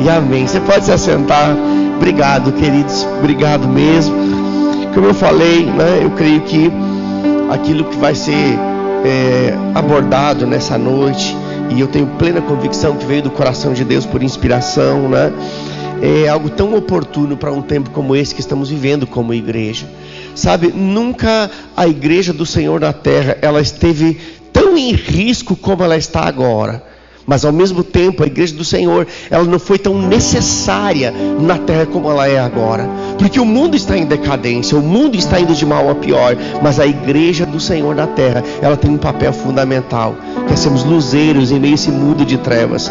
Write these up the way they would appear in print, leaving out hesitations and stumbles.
e amém. Você pode se assentar. Obrigado, queridos, obrigado mesmo. Como eu falei, né, eu creio que aquilo que vai ser abordado nessa noite, e eu tenho plena convicção que veio do coração de Deus por inspiração, né, é algo tão oportuno para um tempo como esse que estamos vivendo como igreja. Sabe, nunca a igreja do Senhor na terra, ela esteve tão em risco como ela está agora. Mas ao mesmo tempo, a igreja do Senhor, ela não foi tão necessária na terra como ela é agora. Porque o mundo está em decadência, o mundo está indo de mal a pior. Mas a igreja do Senhor na terra, ela tem um papel fundamental, que é sermos luzeiros em meio a esse mundo de trevas.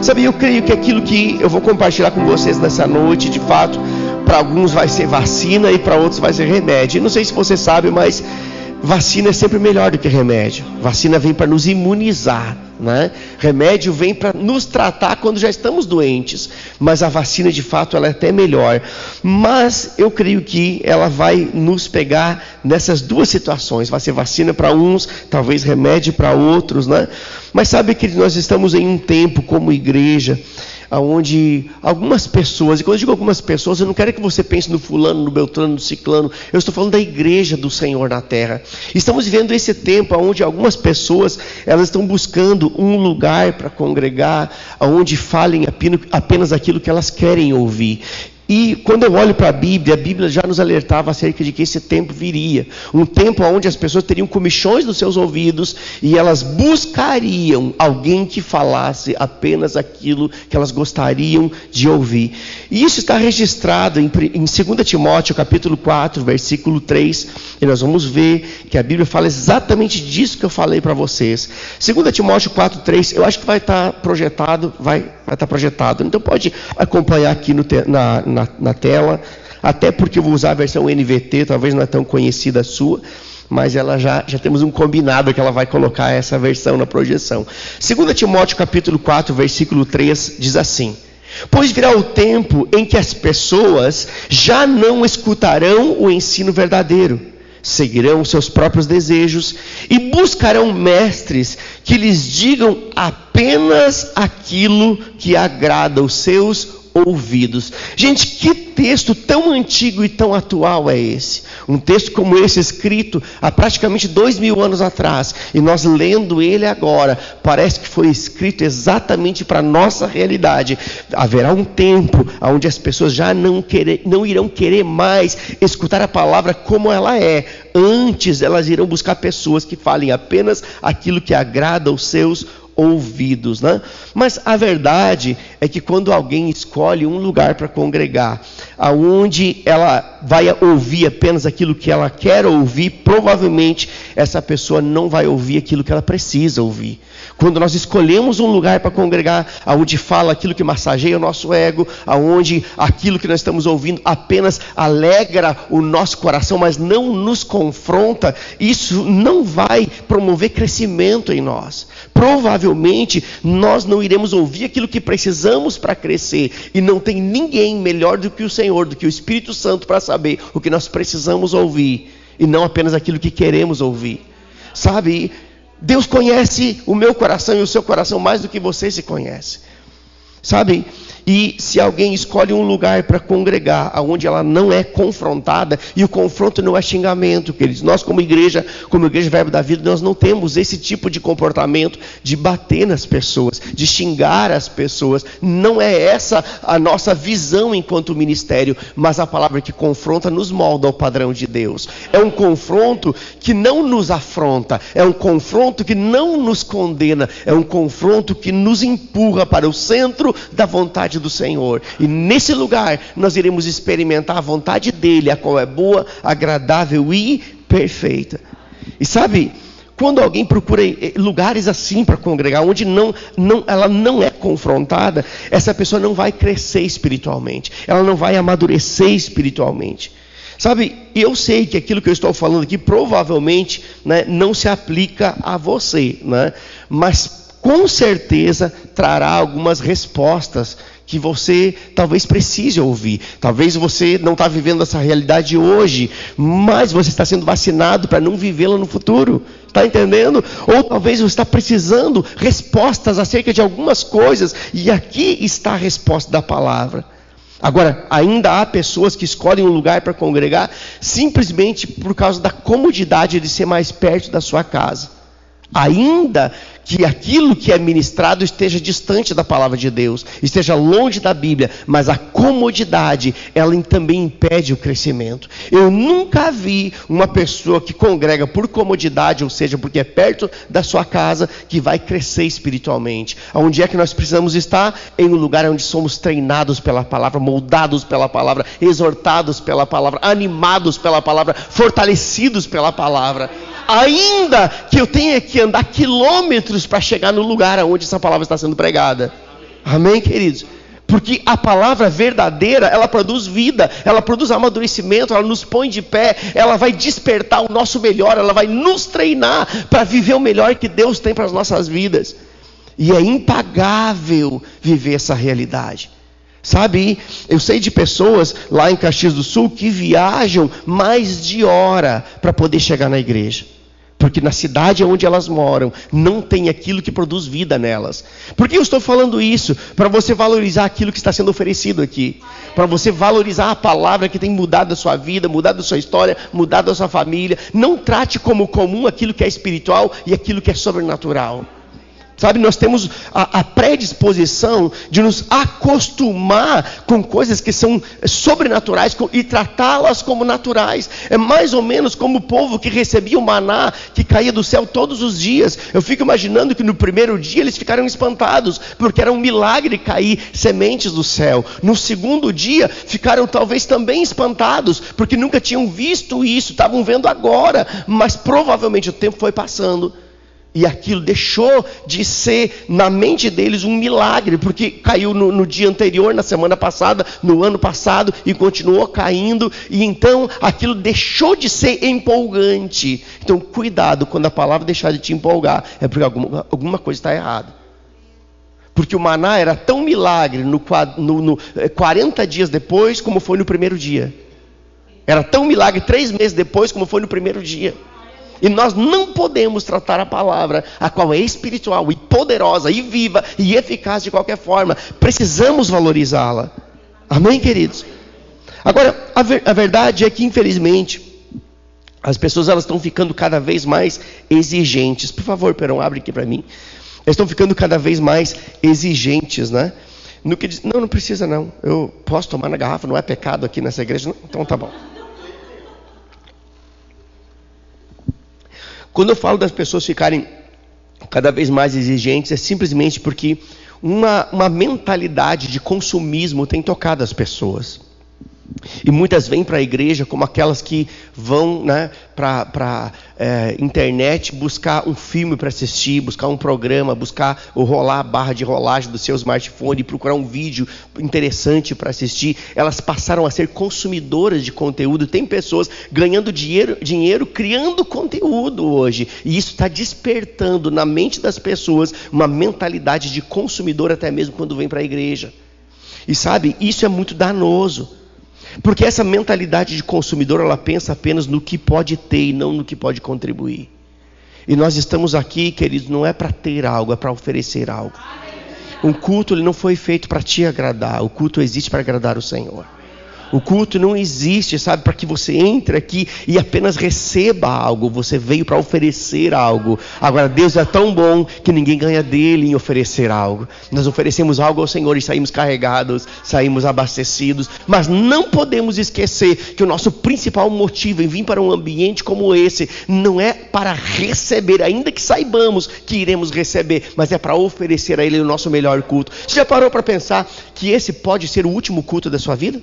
Sabe, eu creio que aquilo que eu vou compartilhar com vocês nessa noite, de fato, para alguns vai ser vacina e para outros vai ser remédio. E não sei se você sabe, mas vacina é sempre melhor do que remédio. Vacina vem para nos imunizar, né? Remédio vem para nos tratar quando já estamos doentes. Mas a vacina, de fato, ela é até melhor. Mas eu creio que ela vai nos pegar nessas duas situações. Vai ser vacina para uns, talvez remédio para outros, né? Mas sabe que nós estamos em um tempo como igreja, onde algumas pessoas, e quando eu digo algumas pessoas, eu não quero que você pense no fulano, no beltrano, no ciclano, eu estou falando da igreja do Senhor na terra. Estamos vivendo esse tempo onde algumas pessoas, elas estão buscando um lugar para congregar, onde falem apenas aquilo que elas querem ouvir. E quando eu olho para a Bíblia já nos alertava acerca de que esse tempo viria. Um tempo onde as pessoas teriam comichões nos seus ouvidos e elas buscariam alguém que falasse apenas aquilo que elas gostariam de ouvir. E isso está registrado em 2 Timóteo capítulo 4, versículo 3. E nós vamos ver que a Bíblia fala exatamente disso que eu falei para vocês. 2 Timóteo 4, 3, eu acho que vai estar projetado, então pode acompanhar aqui na tela, até porque eu vou usar a versão NVT, talvez não é tão conhecida a sua, mas ela já temos um combinado que ela vai colocar essa versão na projeção. 2 Timóteo capítulo 4, versículo 3, diz assim: pois virá o tempo em que as pessoas já não escutarão o ensino verdadeiro, seguirão seus próprios desejos e buscarão mestres que lhes digam apenas aquilo que agrada aos seus ouvidos. Gente, que texto tão antigo e tão atual é esse? Um texto como esse, escrito há praticamente 2000 anos atrás, e nós lendo ele agora, parece que foi escrito exatamente para a nossa realidade. Haverá um tempo onde as pessoas já não irão querer mais escutar a palavra como ela é. Antes, elas irão buscar pessoas que falem apenas aquilo que agrada aos seus ouvidos, né? Mas a verdade é que quando alguém escolhe um lugar para congregar, aonde ela vai ouvir apenas aquilo que ela quer ouvir, provavelmente essa pessoa não vai ouvir aquilo que ela precisa ouvir. Quando nós escolhemos um lugar para congregar, aonde fala aquilo que massageia o nosso ego, aonde aquilo que nós estamos ouvindo apenas alegra o nosso coração, mas não nos confronta, isso não vai promover crescimento em nós. Provavelmente nós não iremos ouvir aquilo que precisamos para crescer, e não tem ninguém melhor do que o Senhor, do que o Espírito Santo, para saber o que nós precisamos ouvir, e não apenas aquilo que queremos ouvir. Sabe, Deus conhece o meu coração e o seu coração mais do que você se conhece. Sabe? E se alguém escolhe um lugar para congregar, onde ela não é confrontada, e o confronto não é xingamento, queridos. Nós como igreja Verbo da Vida, nós não temos esse tipo de comportamento de bater nas pessoas, de xingar as pessoas. Não é essa a nossa visão enquanto ministério, mas a palavra que confronta nos molda ao padrão de Deus. É um confronto que não nos afronta, é um confronto que não nos condena, é um confronto que nos empurra para o centro da vontade do Senhor, e nesse lugar nós iremos experimentar a vontade dele, a qual é boa, agradável e perfeita. E sabe, quando alguém procura lugares assim para congregar, onde ela não é confrontada, essa pessoa não vai crescer espiritualmente, ela não vai amadurecer espiritualmente. Sabe, eu sei que aquilo que eu estou falando aqui provavelmente, né, não se aplica a você, né, mas com certeza trará algumas respostas que você talvez precise ouvir. Talvez você não está vivendo essa realidade hoje, mas você está sendo vacinado para não vivê-la no futuro. Está entendendo? Ou talvez você está precisando respostas acerca de algumas coisas, e aqui está a resposta da palavra. Agora, ainda há pessoas que escolhem um lugar para congregar simplesmente por causa da comodidade de ser mais perto da sua casa. Ainda que aquilo que é ministrado esteja distante da palavra de Deus, esteja longe da Bíblia, mas a comodidade, ela também impede o crescimento. Eu nunca vi uma pessoa que congrega por comodidade, ou seja, porque é perto da sua casa, que vai crescer espiritualmente. Onde é que nós precisamos estar? Em um lugar onde somos treinados pela palavra, moldados pela palavra, exortados pela palavra, animados pela palavra, fortalecidos pela palavra. Ainda que eu tenha que andar quilômetros para chegar no lugar onde essa palavra está sendo pregada. Amém, queridos? Porque a palavra verdadeira, ela produz vida, ela produz amadurecimento, ela nos põe de pé, ela vai despertar o nosso melhor, ela vai nos treinar para viver o melhor que Deus tem para as nossas vidas. E é impagável viver essa realidade. Sabe, eu sei de pessoas lá em Caxias do Sul que viajam mais de hora para poder chegar na igreja. Porque na cidade onde elas moram, não tem aquilo que produz vida nelas. Por que eu estou falando isso? Para você valorizar aquilo que está sendo oferecido aqui. Para você valorizar a palavra que tem mudado a sua vida, mudado a sua história, mudado a sua família. Não trate como comum aquilo que é espiritual e aquilo que é sobrenatural. Sabe, nós temos a predisposição de nos acostumar com coisas que são sobrenaturais e tratá-las como naturais. É mais ou menos como o povo que recebia o maná que caía do céu todos os dias. Eu fico imaginando que no primeiro dia eles ficaram espantados, porque era um milagre cair sementes do céu. No segundo dia ficaram talvez também espantados, porque nunca tinham visto isso, estavam vendo agora, mas provavelmente o tempo foi passando. E aquilo deixou de ser na mente deles um milagre, porque caiu no dia anterior, na semana passada, no ano passado, e continuou caindo. E então aquilo deixou de ser empolgante. Então cuidado, quando a palavra deixar de te empolgar, é porque alguma coisa está errada. Porque o maná era tão milagre no 40 dias depois, como foi no primeiro dia. Era tão milagre 3 meses depois, como foi no primeiro dia. E nós não podemos tratar a palavra, a qual é espiritual e poderosa e viva e eficaz de qualquer forma. Precisamos valorizá-la. Amém, queridos? Agora, a verdade é que, infelizmente, as pessoas elas estão ficando cada vez mais exigentes. Por favor, Perão, abre aqui para mim. Elas estão ficando cada vez mais exigentes, né? No que diz, não precisa não. Eu posso tomar na garrafa, não é pecado aqui nessa igreja? Não? Então tá bom. Quando eu falo das pessoas ficarem cada vez mais exigentes, é simplesmente porque uma mentalidade de consumismo tem tocado as pessoas. E muitas vêm para a igreja como aquelas que vão, né, para internet buscar um filme para assistir, buscar um programa, buscar ou rolar a barra de rolagem do seu smartphone, procurar um vídeo interessante para assistir. Elas passaram a ser consumidoras de conteúdo. Tem pessoas ganhando dinheiro criando conteúdo hoje. E isso está despertando na mente das pessoas uma mentalidade de consumidor até mesmo quando vem para a igreja. E sabe, isso é muito danoso. Porque essa mentalidade de consumidor, ela pensa apenas no que pode ter e não no que pode contribuir. E nós estamos aqui, queridos, não é para ter algo, é para oferecer algo. Um culto ele não foi feito para te agradar, o culto existe para agradar o Senhor. O culto não existe, sabe, para que você entre aqui e apenas receba algo. Você veio para oferecer algo. Agora, Deus é tão bom que ninguém ganha dele em oferecer algo. Nós oferecemos algo ao Senhor e saímos carregados, saímos abastecidos. Mas não podemos esquecer que o nosso principal motivo em vir para um ambiente como esse não é para receber, ainda que saibamos que iremos receber, mas é para oferecer a Ele o nosso melhor culto. Você já parou para pensar que esse pode ser o último culto da sua vida?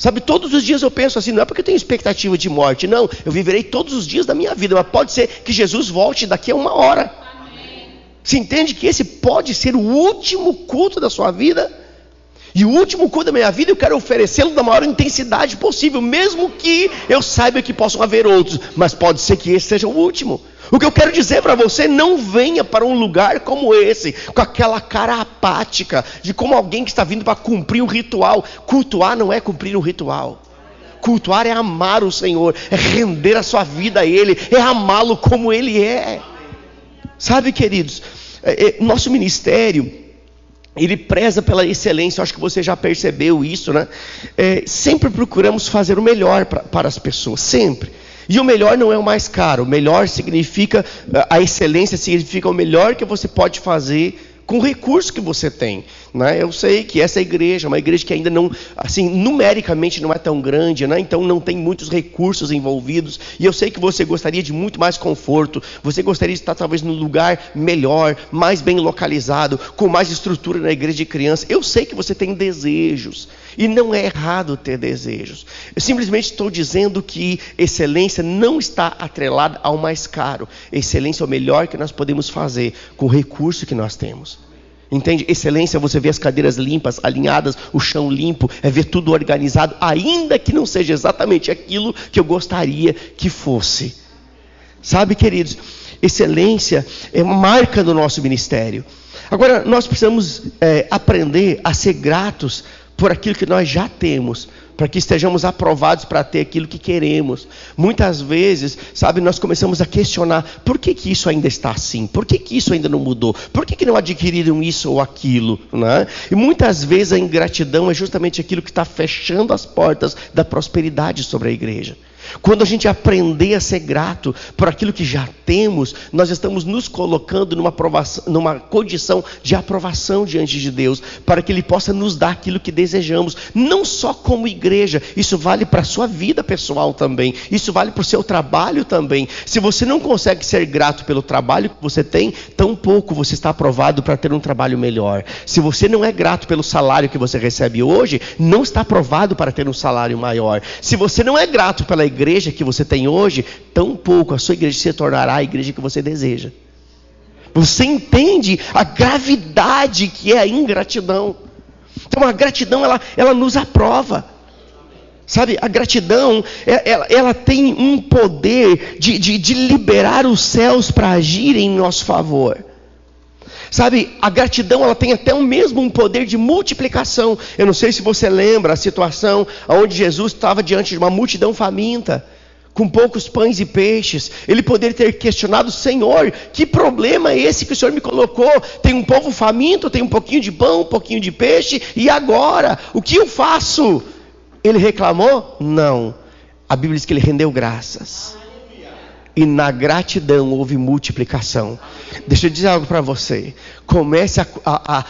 Sabe, todos os dias eu penso assim, não é porque eu tenho expectativa de morte, não, eu viverei todos os dias da minha vida, mas pode ser que Jesus volte daqui a 1 hora. Amém. Você entende que esse pode ser o último culto da sua vida? E o último culto da minha vida eu quero oferecê-lo da maior intensidade possível, mesmo que eu saiba que possam haver outros, mas pode ser que esse seja o último. O que eu quero dizer para você, não venha para um lugar como esse, com aquela cara apática, de como alguém que está vindo para cumprir um ritual. Cultuar não é cumprir um ritual. Cultuar é amar o Senhor, é render a sua vida a Ele, é amá-lo como Ele é. Sabe, queridos, nosso ministério, ele preza pela excelência. Eu acho que você já percebeu isso, né? Sempre procuramos fazer o melhor para as pessoas, sempre. E o melhor não é o mais caro. O melhor significa, a excelência significa o melhor que você pode fazer com o recurso que você tem, né? Eu sei que essa igreja é uma igreja que ainda não, assim, numericamente não é tão grande, né? Então não tem muitos recursos envolvidos. E eu sei que você gostaria de muito mais conforto. Você gostaria de estar talvez num lugar melhor, mais bem localizado, com mais estrutura na igreja de criança. Eu sei que você tem desejos. E não é errado ter desejos. Eu simplesmente estou dizendo que excelência não está atrelada ao mais caro. Excelência é o melhor que nós podemos fazer com o recurso que nós temos. Entende? Excelência é você ver as cadeiras limpas, alinhadas, o chão limpo, é ver tudo organizado, ainda que não seja exatamente aquilo que eu gostaria que fosse. Sabe, queridos, excelência é uma marca do nosso ministério. Agora, nós precisamos aprender a ser gratos por aquilo que nós já temos, para que estejamos aprovados para ter aquilo que queremos. Muitas vezes, sabe, nós começamos a questionar, por que isso ainda está assim? Por que isso ainda não mudou? Por que não adquiriram isso ou aquilo? Né? E muitas vezes a ingratidão é justamente aquilo que está fechando as portas da prosperidade sobre a igreja. Quando a gente aprender a ser grato por aquilo que já temos, nós estamos nos colocando numa condição de aprovação diante de Deus, para que Ele possa nos dar aquilo que desejamos, não só como igreja. Isso vale para a sua vida pessoal também, isso vale para o seu trabalho também. Se você não consegue ser grato pelo trabalho que você tem, tampouco você está aprovado para ter um trabalho melhor. Se você não é grato pelo salário que você recebe hoje, não está aprovado para ter um salário maior. Se você não é grato pela igreja que você tem hoje, tampouco a sua igreja se tornará a igreja que você deseja. Você entende a gravidade que é a ingratidão? Então a gratidão, ela nos aprova. Sabe, a gratidão, ela tem um poder de liberar os céus para agirem em nosso favor. Sabe, a gratidão, ela tem até mesmo um poder de multiplicação. Eu não sei se você lembra a situação onde Jesus estava diante de uma multidão faminta, com poucos pães e peixes. Ele poderia ter questionado: Senhor, que problema é esse que o Senhor me colocou? Tem um povo faminto, tem um pouquinho de pão, um pouquinho de peixe, e agora? O que eu faço? Ele reclamou? Não. A Bíblia diz que ele rendeu graças. E na gratidão houve multiplicação. Deixa eu dizer algo para você. Comece a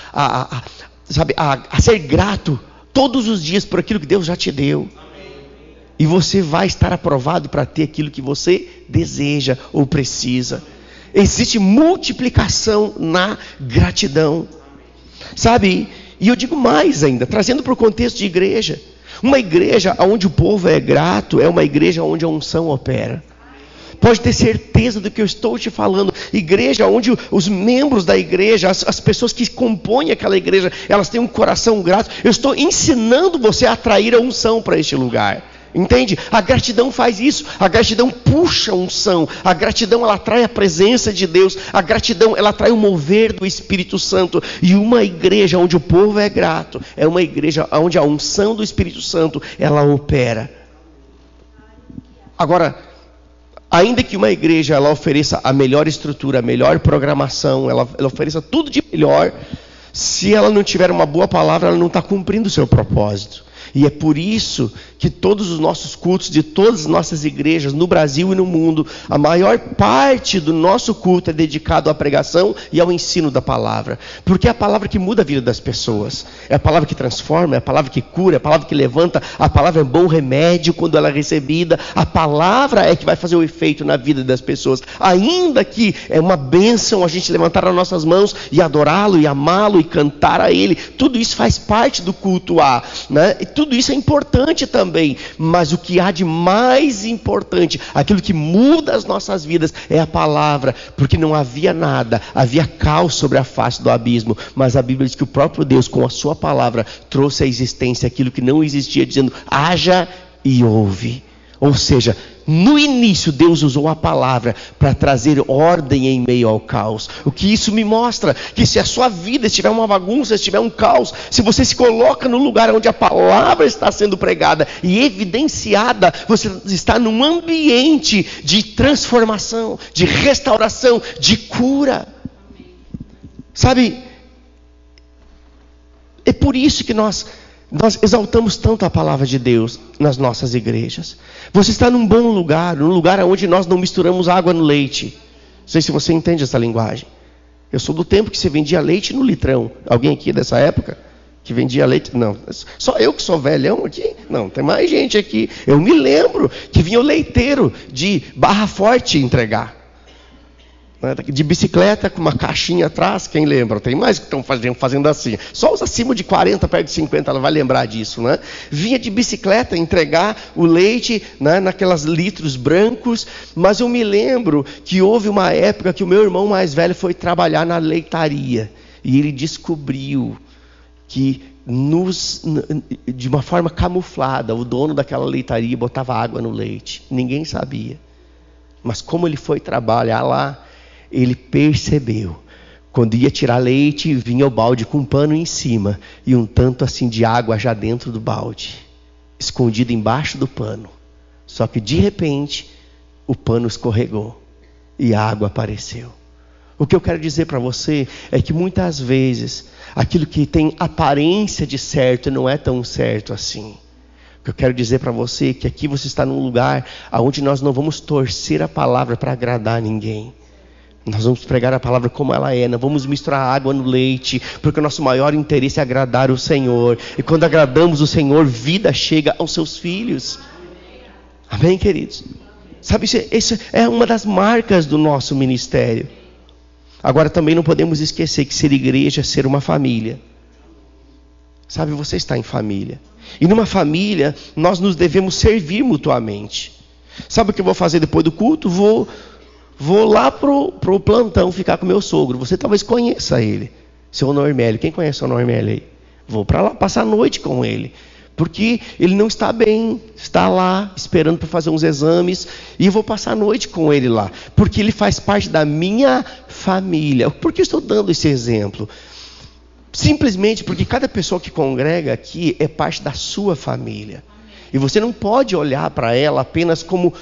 ser grato todos os dias por aquilo que Deus já te deu. E você vai estar aprovado para ter aquilo que você deseja ou precisa. Existe multiplicação na gratidão. Sabe? E eu digo mais ainda, trazendo para o contexto de igreja. Uma igreja onde o povo é grato é uma igreja onde a unção opera. Pode ter certeza do que eu estou te falando. Igreja onde os membros da igreja, as pessoas que compõem aquela igreja, elas têm um coração grato. Eu estou ensinando você a atrair a unção para este lugar. Entende? A gratidão faz isso. A gratidão puxa a unção. A gratidão, ela atrai a presença de Deus. A gratidão, ela atrai o mover do Espírito Santo. E uma igreja onde o povo é grato é uma igreja onde a unção do Espírito Santo, ela opera. Agora, ainda que uma igreja ela ofereça a melhor estrutura, a melhor programação, ela ofereça tudo de melhor, se ela não tiver uma boa palavra, ela não está cumprindo o seu propósito. E é por isso que todos os nossos cultos, de todas as nossas igrejas, no Brasil e no mundo, a maior parte do nosso culto é dedicado à pregação e ao ensino da palavra. Porque é a palavra que muda a vida das pessoas. É a palavra que transforma, é a palavra que cura, é a palavra que levanta. A palavra é bom remédio quando ela é recebida. A palavra é que vai fazer o efeito na vida das pessoas. Ainda que é uma bênção a gente levantar as nossas mãos e adorá-lo, e amá-lo, e cantar a Ele. Tudo isso faz parte do cultuar, né? E tudo isso é importante também, mas o que há de mais importante, aquilo que muda as nossas vidas, é a palavra, porque não havia nada, havia caos sobre a face do abismo, mas a Bíblia diz que o próprio Deus, com a sua palavra, trouxe à existência aquilo que não existia, dizendo: haja e ouve. Ou seja, No início, Deus usou a palavra para trazer ordem em meio ao caos. O que isso me mostra? Que se a sua vida estiver uma bagunça, estiver um caos, se você se coloca no lugar onde a palavra está sendo pregada e evidenciada, você está num ambiente de transformação, de restauração, de cura. Sabe, é por isso que nós exaltamos tanto a palavra de Deus nas nossas igrejas. Você está num bom lugar, num lugar onde nós não misturamos água no leite. Não sei se você entende essa linguagem. Eu sou do tempo que você vendia leite no litrão. Alguém aqui dessa época que vendia leite? Não, só eu que sou velhão aqui? Não, tem mais gente aqui. Eu me lembro que vinha o leiteiro de Barra Forte entregar. De bicicleta com uma caixinha atrás, quem lembra? Tem mais que estão fazendo assim. Só os acima de 40, perto de 50, ela vai lembrar disso, né? Vinha de bicicleta entregar o leite, né, naquelas litros brancos. Mas eu me lembro que houve uma época que o meu irmão mais velho foi trabalhar na leitaria. E ele descobriu que de uma forma camuflada, o dono daquela leitaria botava água no leite. Ninguém sabia. Mas como ele foi trabalhar lá, ele percebeu, quando ia tirar leite, vinha o balde com um pano em cima, e um tanto assim de água já dentro do balde, escondido embaixo do pano. Só que de repente, o pano escorregou, e a água apareceu. O que eu quero dizer para você, é que muitas vezes, aquilo que tem aparência de certo, não é tão certo assim. O que eu quero dizer para você, é que aqui você está num lugar, onde nós não vamos torcer a palavra para agradar ninguém. Nós vamos pregar a palavra como ela é, não vamos misturar água no leite, porque o nosso maior interesse é agradar o Senhor. E quando agradamos o Senhor, vida chega aos seus filhos. Amém, queridos? Sabe, isso é uma das marcas do nosso ministério. Agora também não podemos esquecer que ser igreja é ser uma família. Sabe, você está em família. E numa família, nós nos devemos servir mutuamente. Sabe o que eu vou fazer depois do culto? Vou lá pro plantão ficar com meu sogro. Você talvez conheça ele, seu Normélio. Quem conhece o Normélio aí? Vou para lá passar a noite com ele, porque ele não está bem, está lá esperando para fazer uns exames, e eu vou passar a noite com ele lá, porque ele faz parte da minha família. Por que eu estou dando esse exemplo? Simplesmente porque cada pessoa que congrega aqui é parte da sua família. E você não pode olhar para ela apenas como,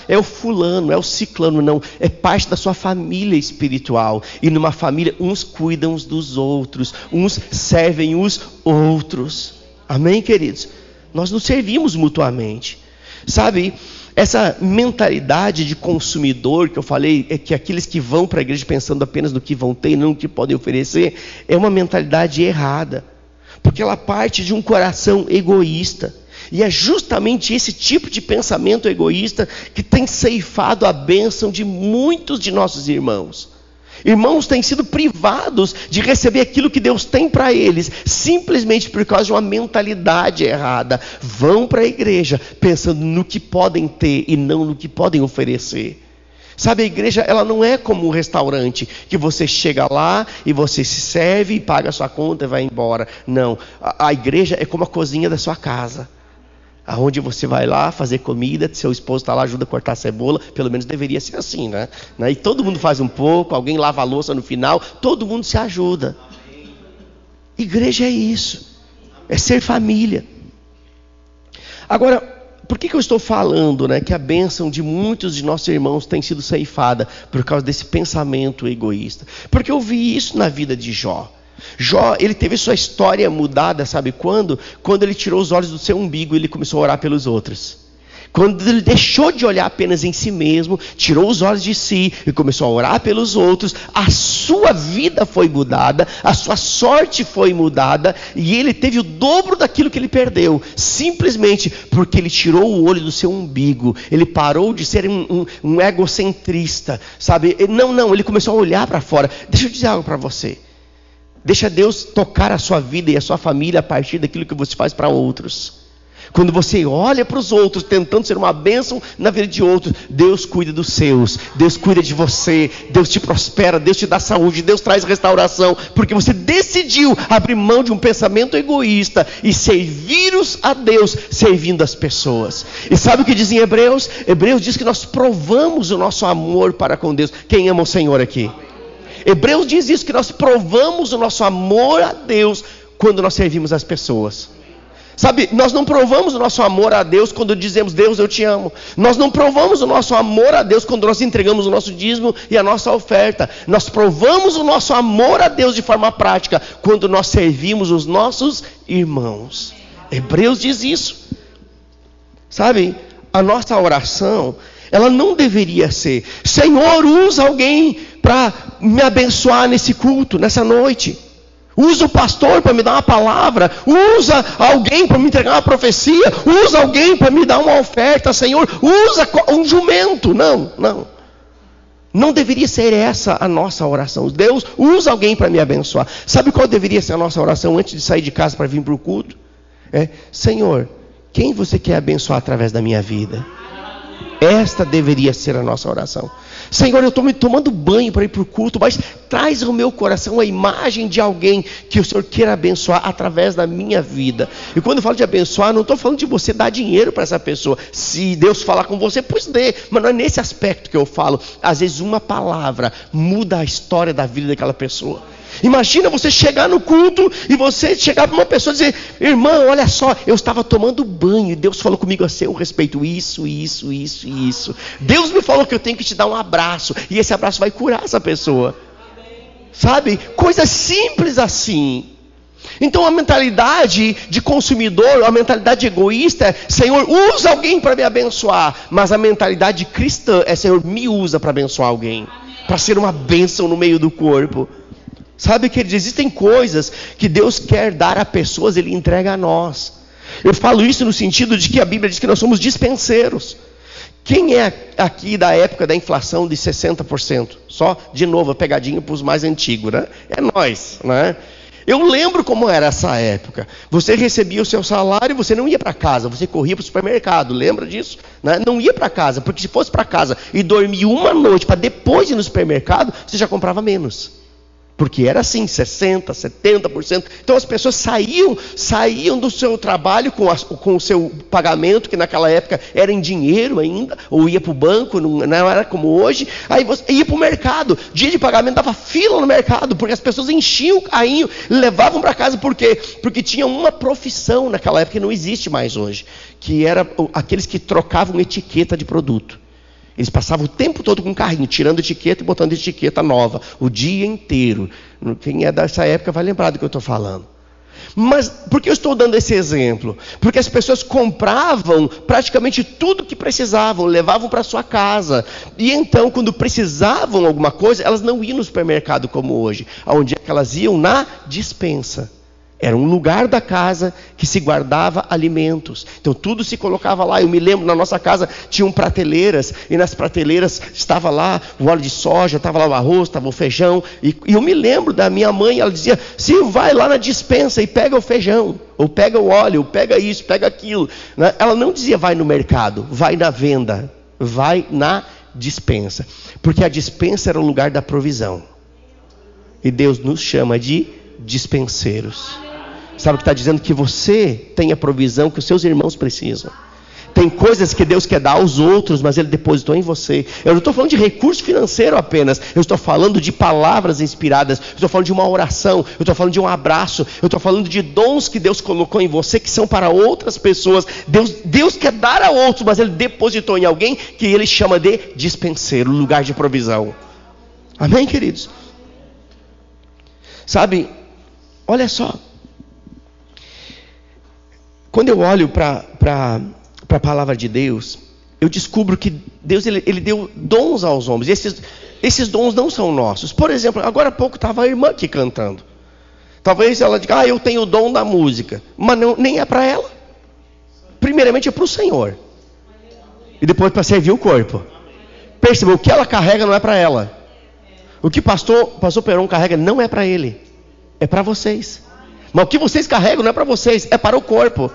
é o fulano, é o ciclano. Não, é parte da sua família espiritual. E numa família, uns cuidam uns dos outros, uns servem os outros. Amém, queridos? Nós nos servimos mutuamente. Sabe, essa mentalidade de consumidor que eu falei, é que aqueles que vão para a igreja pensando apenas no que vão ter e não no que podem oferecer, é uma mentalidade errada. Porque ela parte de um coração egoísta. E é justamente esse tipo de pensamento egoísta que tem ceifado a bênção de muitos de nossos irmãos. Irmãos têm sido privados de receber aquilo que Deus tem para eles, simplesmente por causa de uma mentalidade errada. Vão para a igreja pensando no que podem ter e não no que podem oferecer. Sabe, a igreja, ela não é como um restaurante, que você chega lá e você se serve e paga a sua conta e vai embora. Não, a igreja é como a cozinha da sua casa. Aonde você vai lá fazer comida, seu esposo está lá, ajuda a cortar a cebola, pelo menos deveria ser assim, né? E todo mundo faz um pouco, alguém lava a louça no final, todo mundo se ajuda. Igreja é isso, é ser família. Agora, por que eu estou falando, né, que a bênção de muitos de nossos irmãos tem sido ceifada por causa desse pensamento egoísta? Porque eu vi isso na vida de Jó. Jó, ele teve sua história mudada, sabe quando? Quando ele tirou os olhos do seu umbigo e ele começou a orar pelos outros. Quando ele deixou de olhar apenas em si mesmo, tirou os olhos de si e começou a orar pelos outros, a sua vida foi mudada, a sua sorte foi mudada, e ele teve o dobro daquilo que ele perdeu, simplesmente porque ele tirou o olho do seu umbigo. Ele parou de ser um egocentrista, sabe? Não, ele começou a olhar para fora. Deixa eu dizer algo para você. Deixa Deus tocar a sua vida e a sua família a partir daquilo que você faz para outros. Quando você olha para os outros, tentando ser uma bênção na vida de outros, Deus cuida dos seus, Deus cuida de você, Deus te prospera, Deus te dá saúde, Deus traz restauração, porque você decidiu abrir mão de um pensamento egoísta e servir-os a Deus, servindo as pessoas. E sabe o que diz em Hebreus? Hebreus diz que nós provamos o nosso amor para com Deus. Quem ama o Senhor aqui? Hebreus diz isso, que nós provamos o nosso amor a Deus quando nós servimos as pessoas. Sabe, nós não provamos o nosso amor a Deus quando dizemos, Deus, eu te amo. Nós não provamos o nosso amor a Deus quando nós entregamos o nosso dízimo e a nossa oferta. Nós provamos o nosso amor a Deus de forma prática quando nós servimos os nossos irmãos. Hebreus diz isso. Sabe, a nossa oração, ela não deveria ser, Senhor, usa alguém para me abençoar nesse culto, nessa noite. Usa o pastor para me dar uma palavra. Usa alguém para me entregar uma profecia. Usa alguém para me dar uma oferta, Senhor. Usa um jumento. Não. Não deveria ser essa a nossa oração. Deus, usa alguém para me abençoar. Sabe qual deveria ser a nossa oração antes de sair de casa para vir para o culto? Senhor, quem você quer abençoar através da minha vida? Esta deveria ser a nossa oração. Senhor, eu estou me tomando banho para ir para o culto, mas traz ao meu coração a imagem de alguém que o Senhor queira abençoar através da minha vida. E quando eu falo de abençoar, não estou falando de você dar dinheiro para essa pessoa. Se Deus falar com você, pois dê. Mas não é nesse aspecto que eu falo. Às vezes uma palavra muda a história da vida daquela pessoa. Imagina você chegar no culto e você chegar para uma pessoa e dizer, irmão, olha só, eu estava tomando banho e Deus falou comigo a seu respeito, isso. Deus me falou que eu tenho que te dar um abraço e esse abraço vai curar essa pessoa. Sabe? Coisas simples assim. Então a mentalidade de consumidor, a mentalidade egoísta é, Senhor, usa alguém para me abençoar. Mas a mentalidade cristã é, Senhor, me usa para abençoar alguém, para ser uma bênção no meio do corpo. Sabe, queridos, existem coisas que Deus quer dar a pessoas, Ele entrega a nós. Eu falo isso no sentido de que a Bíblia diz que nós somos dispenseiros. Quem é aqui da época da inflação de 60%? Só, de novo, a pegadinha para os mais antigos, né? É nós, né? Eu lembro como era essa época. Você recebia o seu salário, você não ia para casa, você corria para o supermercado, lembra disso? Né? Não ia para casa, porque se fosse para casa e dormir uma noite para depois ir no supermercado, você já comprava menos. Porque era assim, 60%, 70%. Então as pessoas saíam do seu trabalho com o seu pagamento, que naquela época era em dinheiro ainda, ou ia para o banco, não era como hoje. Aí você ia para o mercado, dia de pagamento, dava fila no mercado, porque as pessoas enchiam o carrinho, levavam para casa. Por quê? Porque tinha uma profissão naquela época que não existe mais hoje, que era aqueles que trocavam etiqueta de produto. Eles passavam o tempo todo com o carrinho, tirando etiqueta e botando etiqueta nova, o dia inteiro. Quem é dessa época vai lembrar do que eu estou falando. Mas por que eu estou dando esse exemplo? Porque as pessoas compravam praticamente tudo que precisavam, levavam para sua casa. E então, quando precisavam alguma coisa, elas não iam no supermercado como hoje. Onde é que elas iam? Na despensa. Era um lugar da casa que se guardava alimentos. Então tudo se colocava lá. Eu me lembro, na nossa casa tinham prateleiras. E nas prateleiras estava lá o óleo de soja, estava lá o arroz, estava o feijão. E eu me lembro da minha mãe, ela dizia, Silvio, vai lá na despensa e pega o feijão. Ou pega o óleo, ou pega isso, pega aquilo. Ela não dizia vai no mercado, vai na venda. Vai na despensa. Porque a despensa era o lugar da provisão. E Deus nos chama de dispenseiros. Sabe o que está dizendo? Que você tem a provisão que os seus irmãos precisam. Tem coisas que Deus quer dar aos outros, mas Ele depositou em você. Eu não estou falando de recurso financeiro apenas. Eu estou falando de palavras inspiradas. Eu estou falando de uma oração. Eu estou falando de um abraço. Eu estou falando de dons que Deus colocou em você, que são para outras pessoas. Deus quer dar a outros, mas Ele depositou em alguém que Ele chama de dispenseiro, lugar de provisão. Amém, queridos? Sabe, olha só. Quando eu olho para a palavra de Deus, eu descubro que Deus ele deu dons aos homens. Esses dons não são nossos. Por exemplo, agora há pouco estava a irmã aqui cantando. Talvez ela diga, eu tenho o dom da música. Mas não, nem é para ela. Primeiramente é para o Senhor. E depois para servir o corpo. Perceba, o que ela carrega não é para ela. O que pastor Peron carrega não é para ele. É para vocês. Mas o que vocês carregam não é para vocês, é para o corpo.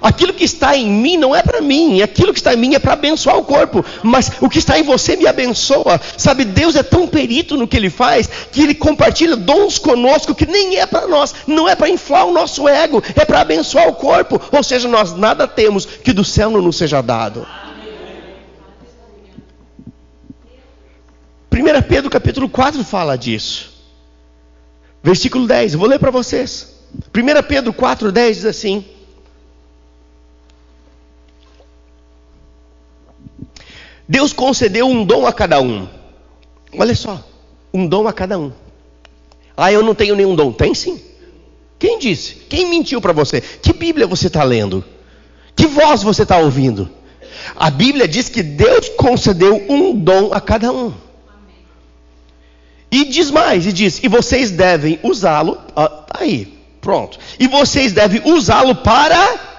Aquilo que está em mim não é para mim, aquilo que está em mim é para abençoar o corpo, mas o que está em você me abençoa. Sabe, Deus é tão perito no que Ele faz, que Ele compartilha dons conosco que nem é para nós, não é para inflar o nosso ego, é para abençoar o corpo. Ou seja, nós nada temos que do céu não nos seja dado. 1 Pedro capítulo 4 fala disso. Versículo 10, eu vou ler para vocês. 1 Pedro 4, 10 diz assim: Deus concedeu um dom a cada um. Olha só, um dom a cada um. Ah, eu não tenho nenhum dom. Tem sim. Quem disse? Quem mentiu para você? Que Bíblia você está lendo? Que voz você está ouvindo? A Bíblia diz que Deus concedeu um dom a cada um. E diz mais, e diz, e vocês devem usá-lo, aí, pronto. E vocês devem usá-lo para...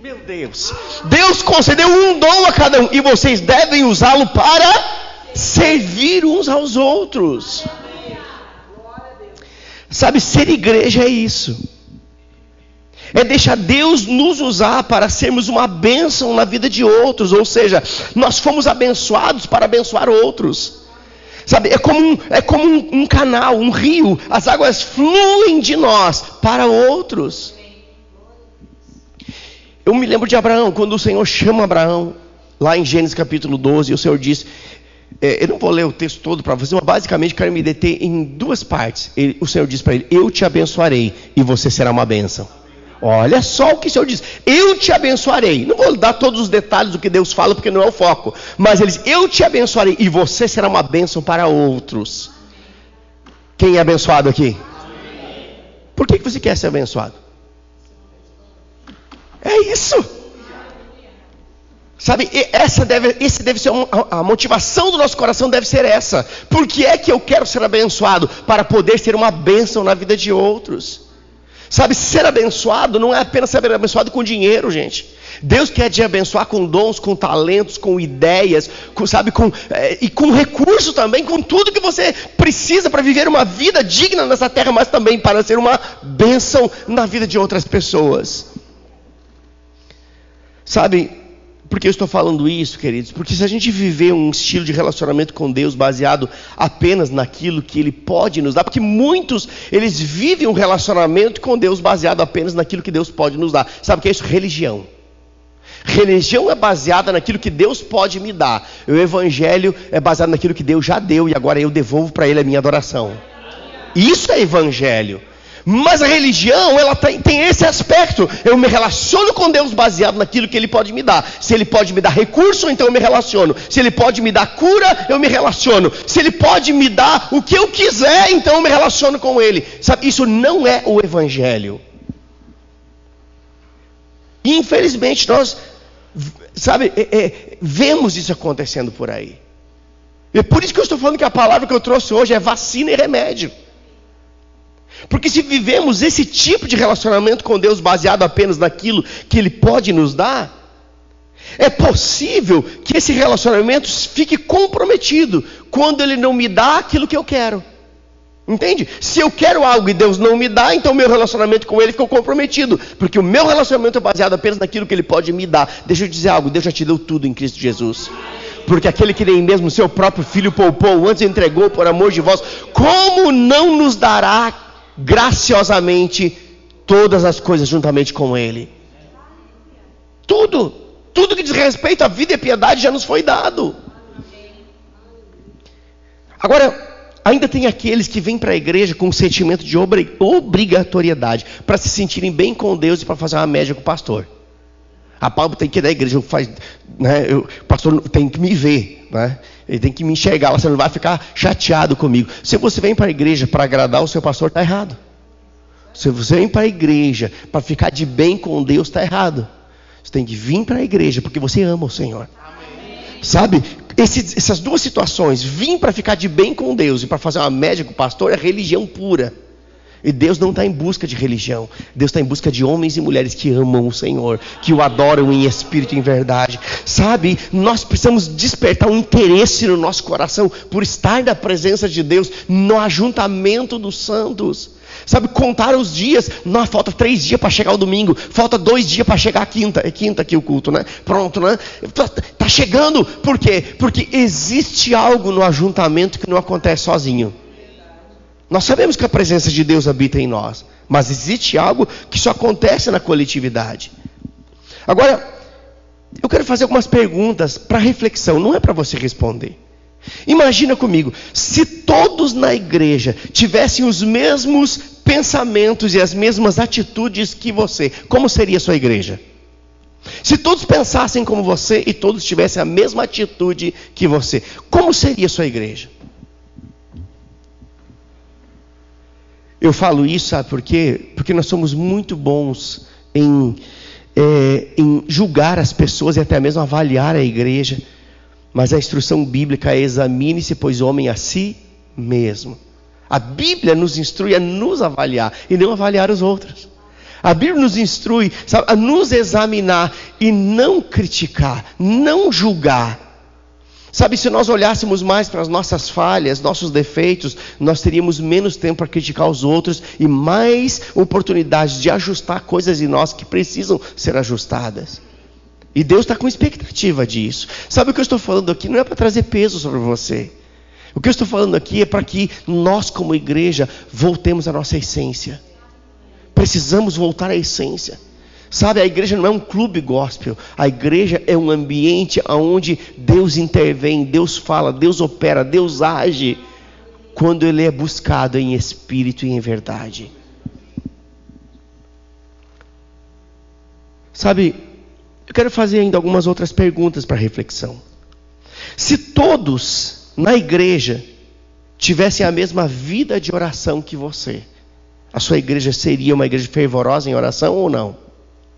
Meu Deus, Deus concedeu um dom a cada um, e vocês devem usá-lo para servir uns aos outros. Sabe, ser igreja é isso. É deixar Deus nos usar para sermos uma bênção na vida de outros. Ou seja, nós fomos abençoados para abençoar outros. Sabe, é como um canal, um rio. As águas fluem de nós para outros. Eu me lembro de Abraão, quando o Senhor chama Abraão, lá em Gênesis capítulo 12, o Senhor diz, eu não vou ler o texto todo para você, mas basicamente quero me deter em duas partes. O Senhor diz para ele, eu te abençoarei e você será uma bênção. Olha só o que o Senhor diz, eu te abençoarei. Não vou dar todos os detalhes do que Deus fala, porque não é o foco. Mas ele diz, eu te abençoarei e você será uma bênção para outros. Quem é abençoado aqui? Por que você quer ser abençoado? É isso. Sabe, esse deve ser a motivação do nosso coração, deve ser essa. Por que é que eu quero ser abençoado? Para poder ser uma bênção na vida de outros. Sabe, ser abençoado não é apenas ser abençoado com dinheiro, gente. Deus quer te abençoar com dons, com talentos, com ideias, e com recursos também, com tudo que você precisa para viver uma vida digna nessa terra, mas também para ser uma bênção na vida de outras pessoas. Sabe, por que eu estou falando isso, queridos? Porque se a gente viver um estilo de relacionamento com Deus baseado apenas naquilo que Ele pode nos dar, porque muitos, eles vivem um relacionamento com Deus baseado apenas naquilo que Deus pode nos dar. Sabe o que é isso? Religião. Religião é baseada naquilo que Deus pode me dar. O Evangelho é baseado naquilo que Deus já deu e agora eu devolvo para Ele a minha adoração. Isso é Evangelho. Mas a religião, ela tem esse aspecto. Eu me relaciono com Deus baseado naquilo que Ele pode me dar. Se Ele pode me dar recurso, então eu me relaciono. Se Ele pode me dar cura, eu me relaciono. Se Ele pode me dar o que eu quiser, então eu me relaciono com Ele. Sabe, isso não é o Evangelho. E infelizmente nós, vemos isso acontecendo por aí. É por isso que eu estou falando que a palavra que eu trouxe hoje é vacina e remédio. Porque se vivemos esse tipo de relacionamento com Deus baseado apenas naquilo que Ele pode nos dar, é possível que esse relacionamento fique comprometido quando Ele não me dá aquilo que eu quero. Entende? Se eu quero algo e Deus não me dá, então o meu relacionamento com Ele ficou comprometido. Porque o meu relacionamento é baseado apenas naquilo que Ele pode me dar. Deixa eu dizer algo, Deus já te deu tudo em Cristo Jesus. Porque aquele que nem mesmo seu próprio Filho poupou, antes entregou por amor de vós, como não nos dará graciosamente todas as coisas juntamente com Ele? Tudo que diz respeito à vida e à piedade já nos foi dado. Agora, ainda tem aqueles que vêm para a igreja com um sentimento de obrigatoriedade, para se sentirem bem com Deus e para fazer uma média com o pastor. A Pablo tem que ir na igreja, o pastor tem que me ver, né? Ele tem que me enxergar, você não vai ficar chateado comigo. Se você vem para a igreja para agradar o seu pastor, está errado. Se você vem para a igreja para ficar de bem com Deus, está errado. Você tem que vir para a igreja porque você ama o Senhor. Amém. Sabe, essas duas situações, vir para ficar de bem com Deus e para fazer uma média com o pastor, é religião pura. E Deus não está em busca de religião. Deus está em busca de homens e mulheres que amam o Senhor, que o adoram em espírito e em verdade. Sabe, nós precisamos despertar um interesse no nosso coração por estar na presença de Deus, no ajuntamento dos santos. Sabe, contar os dias. Não, falta 3 dias para chegar o domingo. Falta 2 dias para chegar a quinta. É quinta aqui o culto, né? Pronto, né? Tá chegando. Por quê? Porque existe algo no ajuntamento que não acontece sozinho. Nós sabemos que a presença de Deus habita em nós. Mas existe algo que só acontece na coletividade. Agora, eu quero fazer algumas perguntas para reflexão. Não é para você responder. Imagina comigo, se todos na igreja tivessem os mesmos pensamentos e as mesmas atitudes que você, como seria a sua igreja? Se todos pensassem como você e todos tivessem a mesma atitude que você, como seria a sua igreja? Eu falo isso, sabe por quê? Porque nós somos muito bons em julgar as pessoas e até mesmo avaliar a igreja. Mas a instrução bíblica é: examine-se, pois, o homem a si mesmo. A Bíblia nos instrui a nos avaliar e não avaliar os outros. A Bíblia nos instrui, sabe, a nos examinar e não criticar, não julgar. Sabe, se nós olhássemos mais para as nossas falhas, nossos defeitos, nós teríamos menos tempo para criticar os outros e mais oportunidade de ajustar coisas em nós que precisam ser ajustadas. E Deus está com expectativa disso. Sabe, o que eu estou falando aqui não é para trazer peso sobre você. O que eu estou falando aqui é para que nós, como igreja, voltemos à nossa essência. Precisamos voltar à essência. Sabe, a igreja não é um clube gospel. A igreja é um ambiente onde Deus intervém, Deus fala, Deus opera, Deus age, quando Ele é buscado em espírito e em verdade. Sabe, eu quero fazer ainda algumas outras perguntas para reflexão. Se todos na igreja tivessem a mesma vida de oração que você, a sua igreja seria uma igreja fervorosa em oração ou não?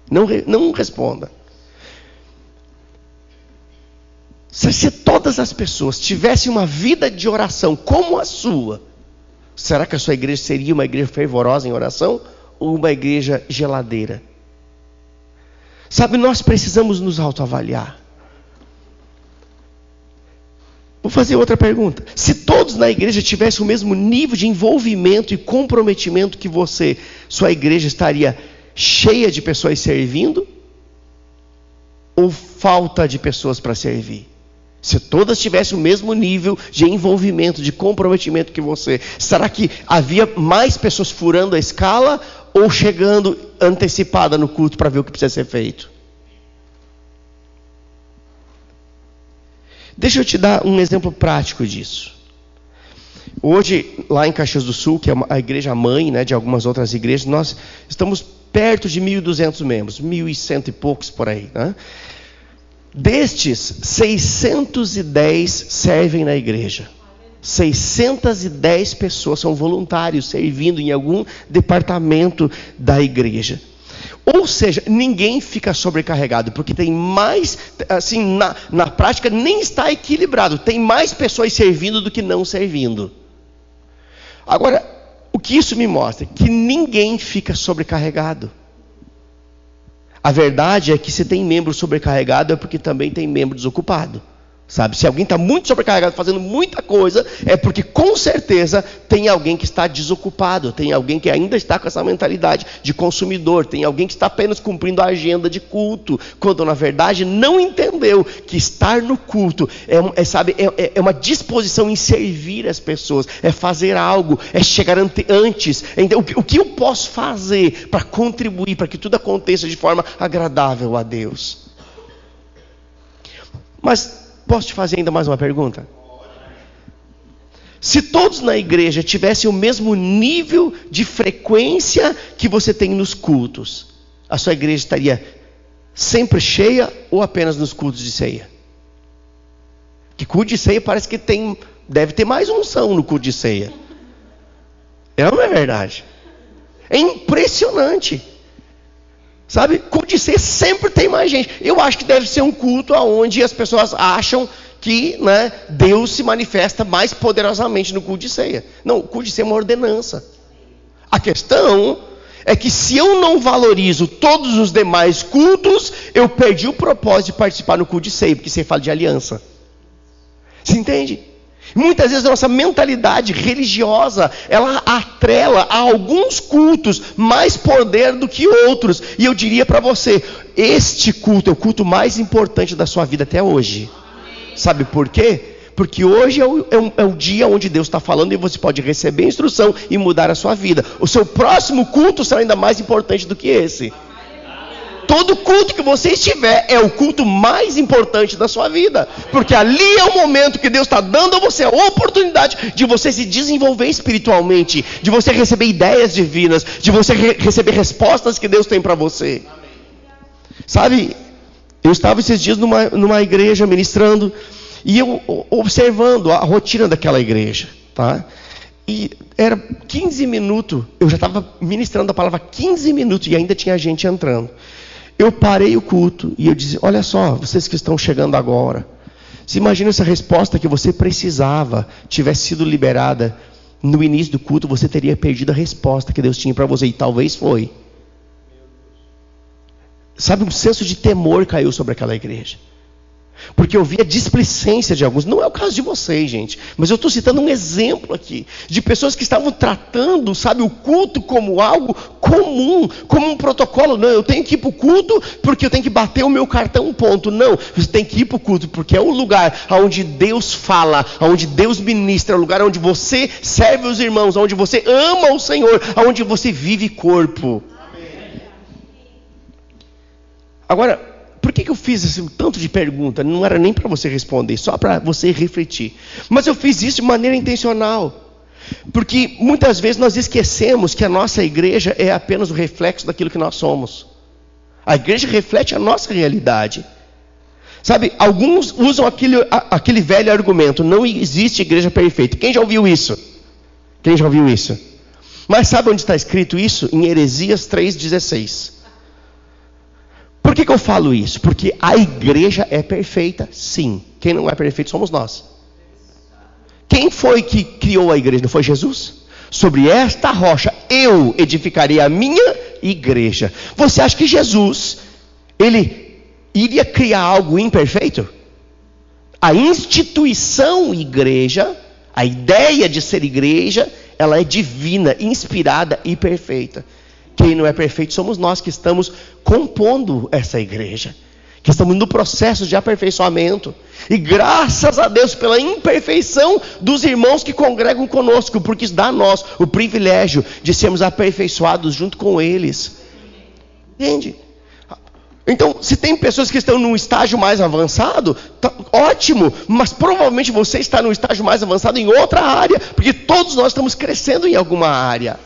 Não responda. Se todas as pessoas tivessem uma vida de oração como a sua, será que a sua igreja seria uma igreja fervorosa em oração ou uma igreja geladeira? Sabe, nós precisamos nos autoavaliar. Vou fazer outra pergunta. Se todos na igreja tivessem o mesmo nível de envolvimento e comprometimento que você, sua igreja estaria cheia de pessoas servindo? Ou falta de pessoas para servir? Se todas tivessem o mesmo nível de envolvimento, de comprometimento que você, será que havia mais pessoas furando a escala ou chegando antecipada no culto para ver o que precisa ser feito? Deixa eu te dar um exemplo prático disso. Hoje, lá em Caxias do Sul, que é a igreja mãe, né, de algumas outras igrejas, nós estamos perto de 1.200 membros, 1.100 e poucos por aí, né? Destes, 610 servem na igreja. 610 pessoas são voluntários servindo em algum departamento da igreja. Ou seja, ninguém fica sobrecarregado, porque tem mais, assim, na prática nem está equilibrado. Tem mais pessoas servindo do que não servindo. Agora, o que isso me mostra? Que ninguém fica sobrecarregado. A verdade é que se tem membro sobrecarregado é porque também tem membro desocupado. Sabe, se alguém está muito sobrecarregado, fazendo muita coisa, é porque com certeza tem alguém que está desocupado, tem alguém que ainda está com essa mentalidade de consumidor, tem alguém que está apenas cumprindo a agenda de culto, quando na verdade não entendeu que estar no culto é uma disposição em servir as pessoas, é fazer algo, é chegar antes. Então, o que eu posso fazer para contribuir para que tudo aconteça de forma agradável a Deus? Mas posso te fazer ainda mais uma pergunta? Se todos na igreja tivessem o mesmo nível de frequência que você tem nos cultos, a sua igreja estaria sempre cheia ou apenas nos cultos de ceia? Que culto de ceia parece que deve ter mais unção no culto de ceia. Não é verdade? É impressionante. Sabe, culto de ceia sempre tem mais gente. Eu acho que deve ser um culto onde as pessoas acham que, né, Deus se manifesta mais poderosamente no culto de ceia. Não, o culto de ceia é uma ordenança. A questão é que se eu não valorizo todos os demais cultos, eu perdi o propósito de participar no culto de ceia, porque você fala de aliança. Você entende? Muitas vezes a nossa mentalidade religiosa, ela atrela a alguns cultos mais poder do que outros. E eu diria para você, este culto é o culto mais importante da sua vida até hoje. Sabe por quê? Porque hoje é o dia onde Deus está falando e você pode receber a instrução e mudar a sua vida. O seu próximo culto será ainda mais importante do que esse. Todo culto que você estiver é o culto mais importante da sua vida. Porque ali é o momento que Deus está dando a você a oportunidade de você se desenvolver espiritualmente, de você receber ideias divinas, de você receber respostas que Deus tem para você. Sabe, eu estava esses dias numa igreja ministrando, e eu observando a rotina daquela igreja, tá? E era 15 minutos, eu já estava ministrando a palavra 15 minutos e ainda tinha gente entrando. Eu parei o culto e eu disse, olha só, vocês que estão chegando agora, se imagina se a resposta que você precisava tivesse sido liberada no início do culto, você teria perdido a resposta que Deus tinha para você, e talvez foi. Sabe, um senso de temor caiu sobre aquela igreja. Porque eu vi a displicência de alguns. Não é o caso de vocês, gente, mas eu estou citando um exemplo aqui de pessoas que estavam tratando, sabe, o culto como algo comum, como um protocolo. Não, eu tenho que ir para o culto porque eu tenho que bater o meu cartão, ponto. Não, você tem que ir para o culto porque é o lugar onde Deus fala, onde Deus ministra, é o lugar onde você serve os irmãos, onde você ama o Senhor, onde você vive corpo. Agora, por que eu fiz esse tanto de pergunta? Não era nem para você responder, só para você refletir. Mas eu fiz isso de maneira intencional. Porque muitas vezes nós esquecemos que a nossa igreja é apenas o reflexo daquilo que nós somos. A igreja reflete a nossa realidade. Sabe, alguns usam aquele velho argumento, não existe igreja perfeita. Quem já ouviu isso? Quem já ouviu isso? Mas sabe onde está escrito isso? Em Heresias 3,16. Por que eu falo isso? Porque a igreja é perfeita, sim. Quem não é perfeito somos nós. Quem foi que criou a igreja? Não foi Jesus? Sobre esta rocha eu edificarei a minha igreja. Você acha que Jesus, ele iria criar algo imperfeito? A instituição igreja, a ideia de ser igreja, ela é divina, inspirada e perfeita. Quem não é perfeito somos nós que estamos compondo essa igreja, que estamos no processo de aperfeiçoamento. E graças a Deus pela imperfeição dos irmãos que congregam conosco, porque isso dá a nós o privilégio de sermos aperfeiçoados junto com eles. Entende? Então, se tem pessoas que estão num estágio mais avançado, tá ótimo, mas provavelmente você está num estágio mais avançado em outra área, porque todos nós estamos crescendo em alguma área.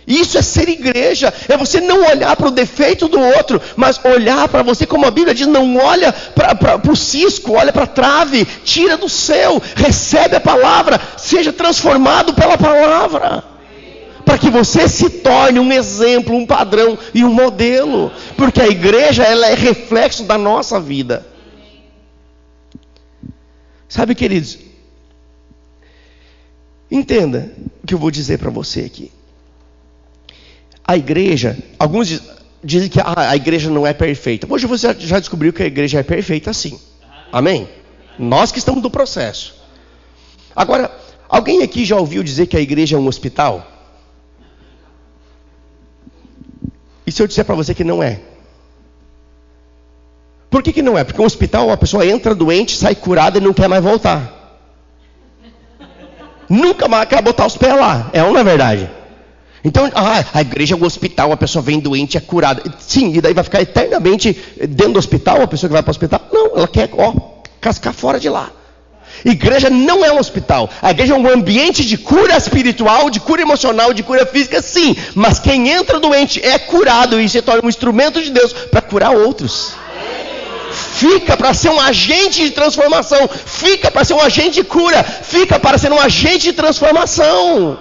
Isso é ser igreja, é você não olhar para o defeito do outro, mas olhar para você, como a Bíblia diz, não olha para o cisco, olha para a trave, tira do céu, recebe a palavra, seja transformado pela palavra, para que você se torne um exemplo, um padrão e um modelo, porque a igreja, ela é reflexo da nossa vida. Sabe, queridos, entenda o que eu vou dizer para você aqui. A igreja, alguns dizem que a igreja não é perfeita. Hoje você já descobriu que a igreja é perfeita, sim. Amém? Nós que estamos no processo. Agora, alguém aqui já ouviu dizer que a igreja é um hospital? E se eu disser para você que não é? Por que não é? Porque um hospital, a pessoa entra doente, sai curada e não quer mais voltar. Nunca mais quer botar os pés lá. É ou não é verdade? Então, a igreja é um hospital, a pessoa vem doente, é curada. Sim, e daí vai ficar eternamente dentro do hospital, a pessoa que vai para o hospital? Não, ela quer, cascar fora de lá. Igreja não é um hospital. A igreja é um ambiente de cura espiritual, de cura emocional, de cura física, sim. Mas quem entra doente é curado e se torna um instrumento de Deus para curar outros. Fica para ser um agente de transformação. Fica para ser um agente de cura. Fica para ser um agente de transformação.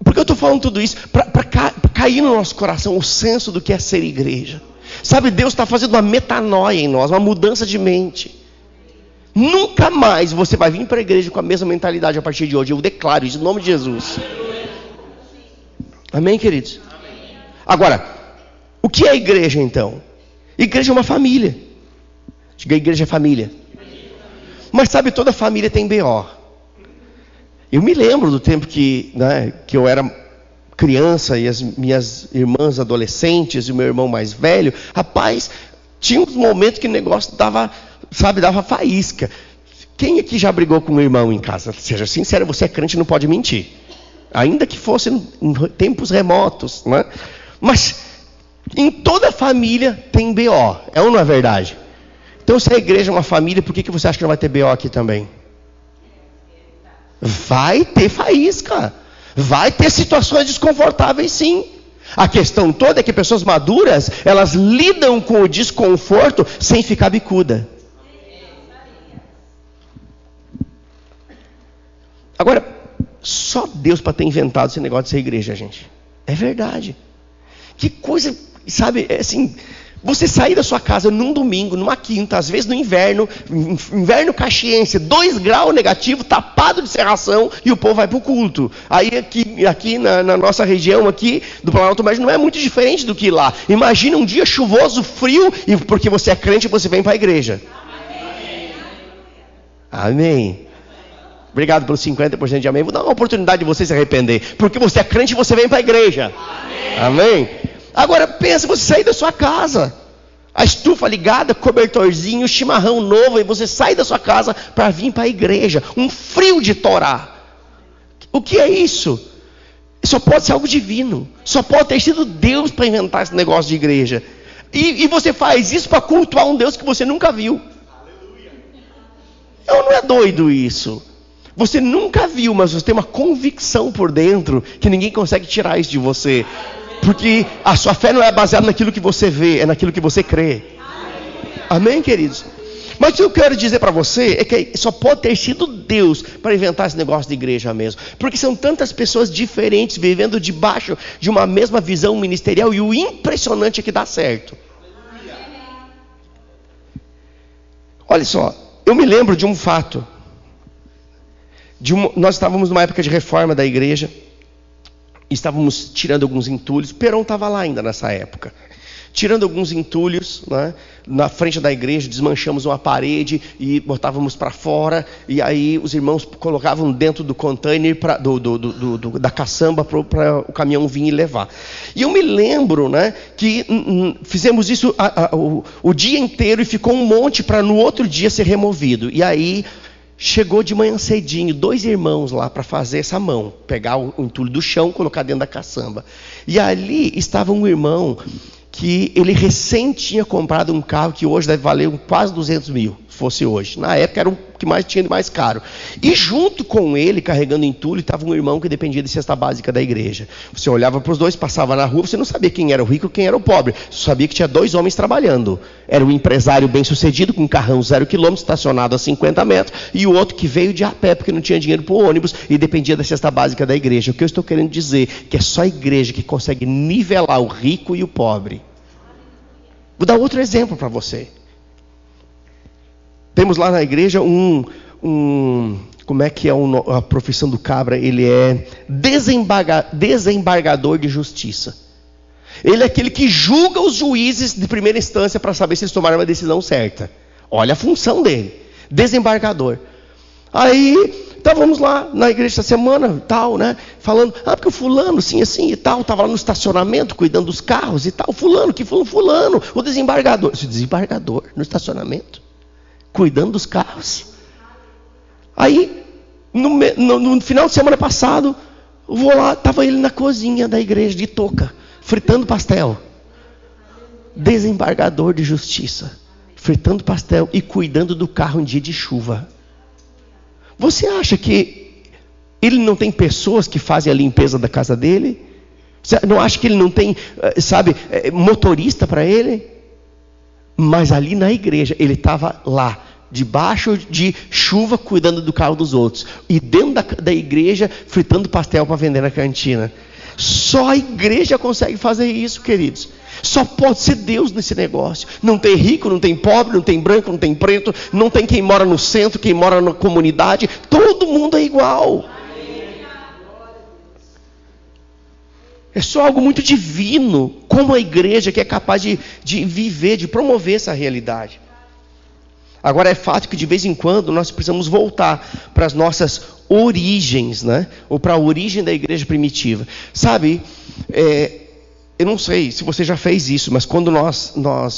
Por que eu estou falando tudo isso? Para cair no nosso coração o senso do que é ser igreja. Sabe, Deus está fazendo uma metanoia em nós, uma mudança de mente. Nunca mais você vai vir para a igreja com a mesma mentalidade a partir de hoje. Eu declaro isso em nome de Jesus. Amém, queridos? Agora, o que é igreja então? Igreja é uma família. Diga, igreja é família. Mas sabe, toda família tem BO. Eu me lembro do tempo que eu era criança e as minhas irmãs adolescentes e o meu irmão mais velho, rapaz, tinha uns momentos que o negócio dava faísca. Quem aqui já brigou com um irmão em casa? Seja sincero, você é crente, não pode mentir. Ainda que fosse em tempos remotos, né? Mas em toda família tem BO, é ou não é verdade? Então, se a igreja é uma família, por que você acha que não vai ter BO aqui também? Vai ter faísca. Vai ter situações desconfortáveis, sim. A questão toda é que pessoas maduras, elas lidam com o desconforto sem ficar bicuda. Agora, só Deus para ter inventado esse negócio de ser igreja, gente. É verdade. Que coisa, sabe, é assim, você sair da sua casa num domingo, numa quinta, às vezes no inverno caxiense, 2 graus negativo, tapado de cerração, e o povo vai para o culto. Aí aqui na nossa região aqui do Planalto Médio não é muito diferente do que lá. Imagina um dia chuvoso, frio, e porque você é crente, você vem para a igreja. Amém. Amém. Obrigado pelos 50% de amém. Vou dar uma oportunidade de você se arrepender. Porque você é crente, você vem para a igreja. Amém. Amém. Agora pensa, você sair da sua casa, a estufa ligada, cobertorzinho, chimarrão novo, e você sai da sua casa para vir para a igreja, um frio de Torá. O que é isso? Só pode ser algo divino, só pode ter sido Deus para inventar esse negócio de igreja. E você faz isso para cultuar um Deus que você nunca viu. Não é doido isso? Você nunca viu, mas você tem uma convicção por dentro que ninguém consegue tirar isso de você. Porque a sua fé não é baseada naquilo que você vê, é naquilo que você crê. Amém, queridos? Mas o que eu quero dizer para você é que só pode ter sido Deus para inventar esse negócio de igreja mesmo. Porque são tantas pessoas diferentes vivendo debaixo de uma mesma visão ministerial, e o impressionante é que dá certo. Olha só, eu me lembro de um fato. Nós estávamos numa época de reforma da igreja. Estávamos tirando alguns entulhos. Perón estava lá ainda nessa época. Tirando alguns entulhos, né, na frente da igreja, desmanchamos uma parede e botávamos para fora. E aí os irmãos colocavam dentro do container da caçamba para o caminhão vir e levar. E eu me lembro, né, que fizemos isso o dia inteiro, e ficou um monte para no outro dia ser removido. E aí chegou de manhã cedinho 2 irmãos lá para fazer essa mão, pegar o entulho do chão, colocar dentro da caçamba. E ali estava um irmão que ele recém tinha comprado um carro que hoje deve valer quase 200 mil, se fosse hoje. Na época era o que mais tinha de mais caro. E junto com ele, carregando entulho, estava um irmão que dependia de cesta básica da igreja. Você olhava para os dois, passava na rua, você não sabia quem era o rico e quem era o pobre. Você sabia que tinha 2 homens trabalhando. Era um empresário bem sucedido, com um carrão 0 km, estacionado a 50 metros, e o outro que veio de a pé, porque não tinha dinheiro para o ônibus, e dependia da cesta básica da igreja. O que eu estou querendo dizer é que é só a igreja que consegue nivelar o rico e o pobre. Vou dar outro exemplo para você. Temos lá na igreja como é que é a profissão do cabra? Ele é desembargador de justiça. Ele é aquele que julga os juízes de primeira instância para saber se eles tomaram uma decisão certa. Olha a função dele, desembargador. Aí estávamos lá na igreja essa semana, tal, né? Falando, porque o fulano, assim e tal, estava lá no estacionamento, cuidando dos carros e tal. Fulano, o desembargador. Esse desembargador no estacionamento, cuidando dos carros. Aí, no final de semana passado, eu vou lá, estava ele na cozinha da igreja de touca, fritando pastel. Desembargador de justiça, fritando pastel e cuidando do carro em dia de chuva. Você acha que ele não tem pessoas que fazem a limpeza da casa dele? Você não acha que ele não tem, motorista para ele? Mas ali na igreja, ele estava lá, debaixo de chuva, cuidando do carro dos outros. E dentro da igreja, fritando pastel para vender na cantina. Só a igreja consegue fazer isso, queridos. Só pode ser Deus nesse negócio. Não tem rico, não tem pobre, não tem branco, não tem preto, não tem quem mora no centro, quem mora na comunidade. Todo mundo é igual. É só algo muito divino, como a igreja que é capaz de viver, de promover essa realidade. Agora é fato que de vez em quando nós precisamos voltar para as nossas origens, né? Ou para a origem da igreja primitiva. Sabe, eu não sei se você já fez isso, mas quando nós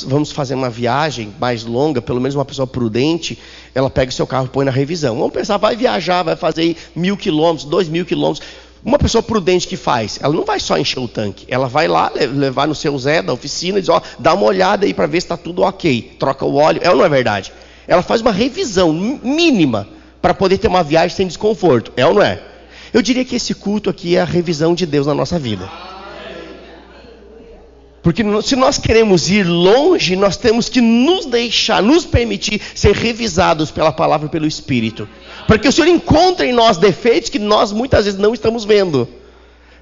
vamos fazer uma viagem mais longa, pelo menos uma pessoa prudente, ela pega o seu carro e põe na revisão. Vamos pensar, vai viajar, vai fazer 1.000 quilômetros, 2.000 quilômetros. Uma pessoa prudente que faz, ela não vai só encher o tanque, ela vai lá levar no seu Zé da oficina e diz, dá uma olhada aí para ver se está tudo ok, troca o óleo, é ou não é verdade? Ela faz uma revisão mínima para poder ter uma viagem sem desconforto, é ou não é? Eu diria que esse culto aqui é a revisão de Deus na nossa vida. Porque se nós queremos ir longe, nós temos que nos permitir ser revisados pela palavra e pelo Espírito. Para que o Senhor encontre em nós defeitos que nós muitas vezes não estamos vendo.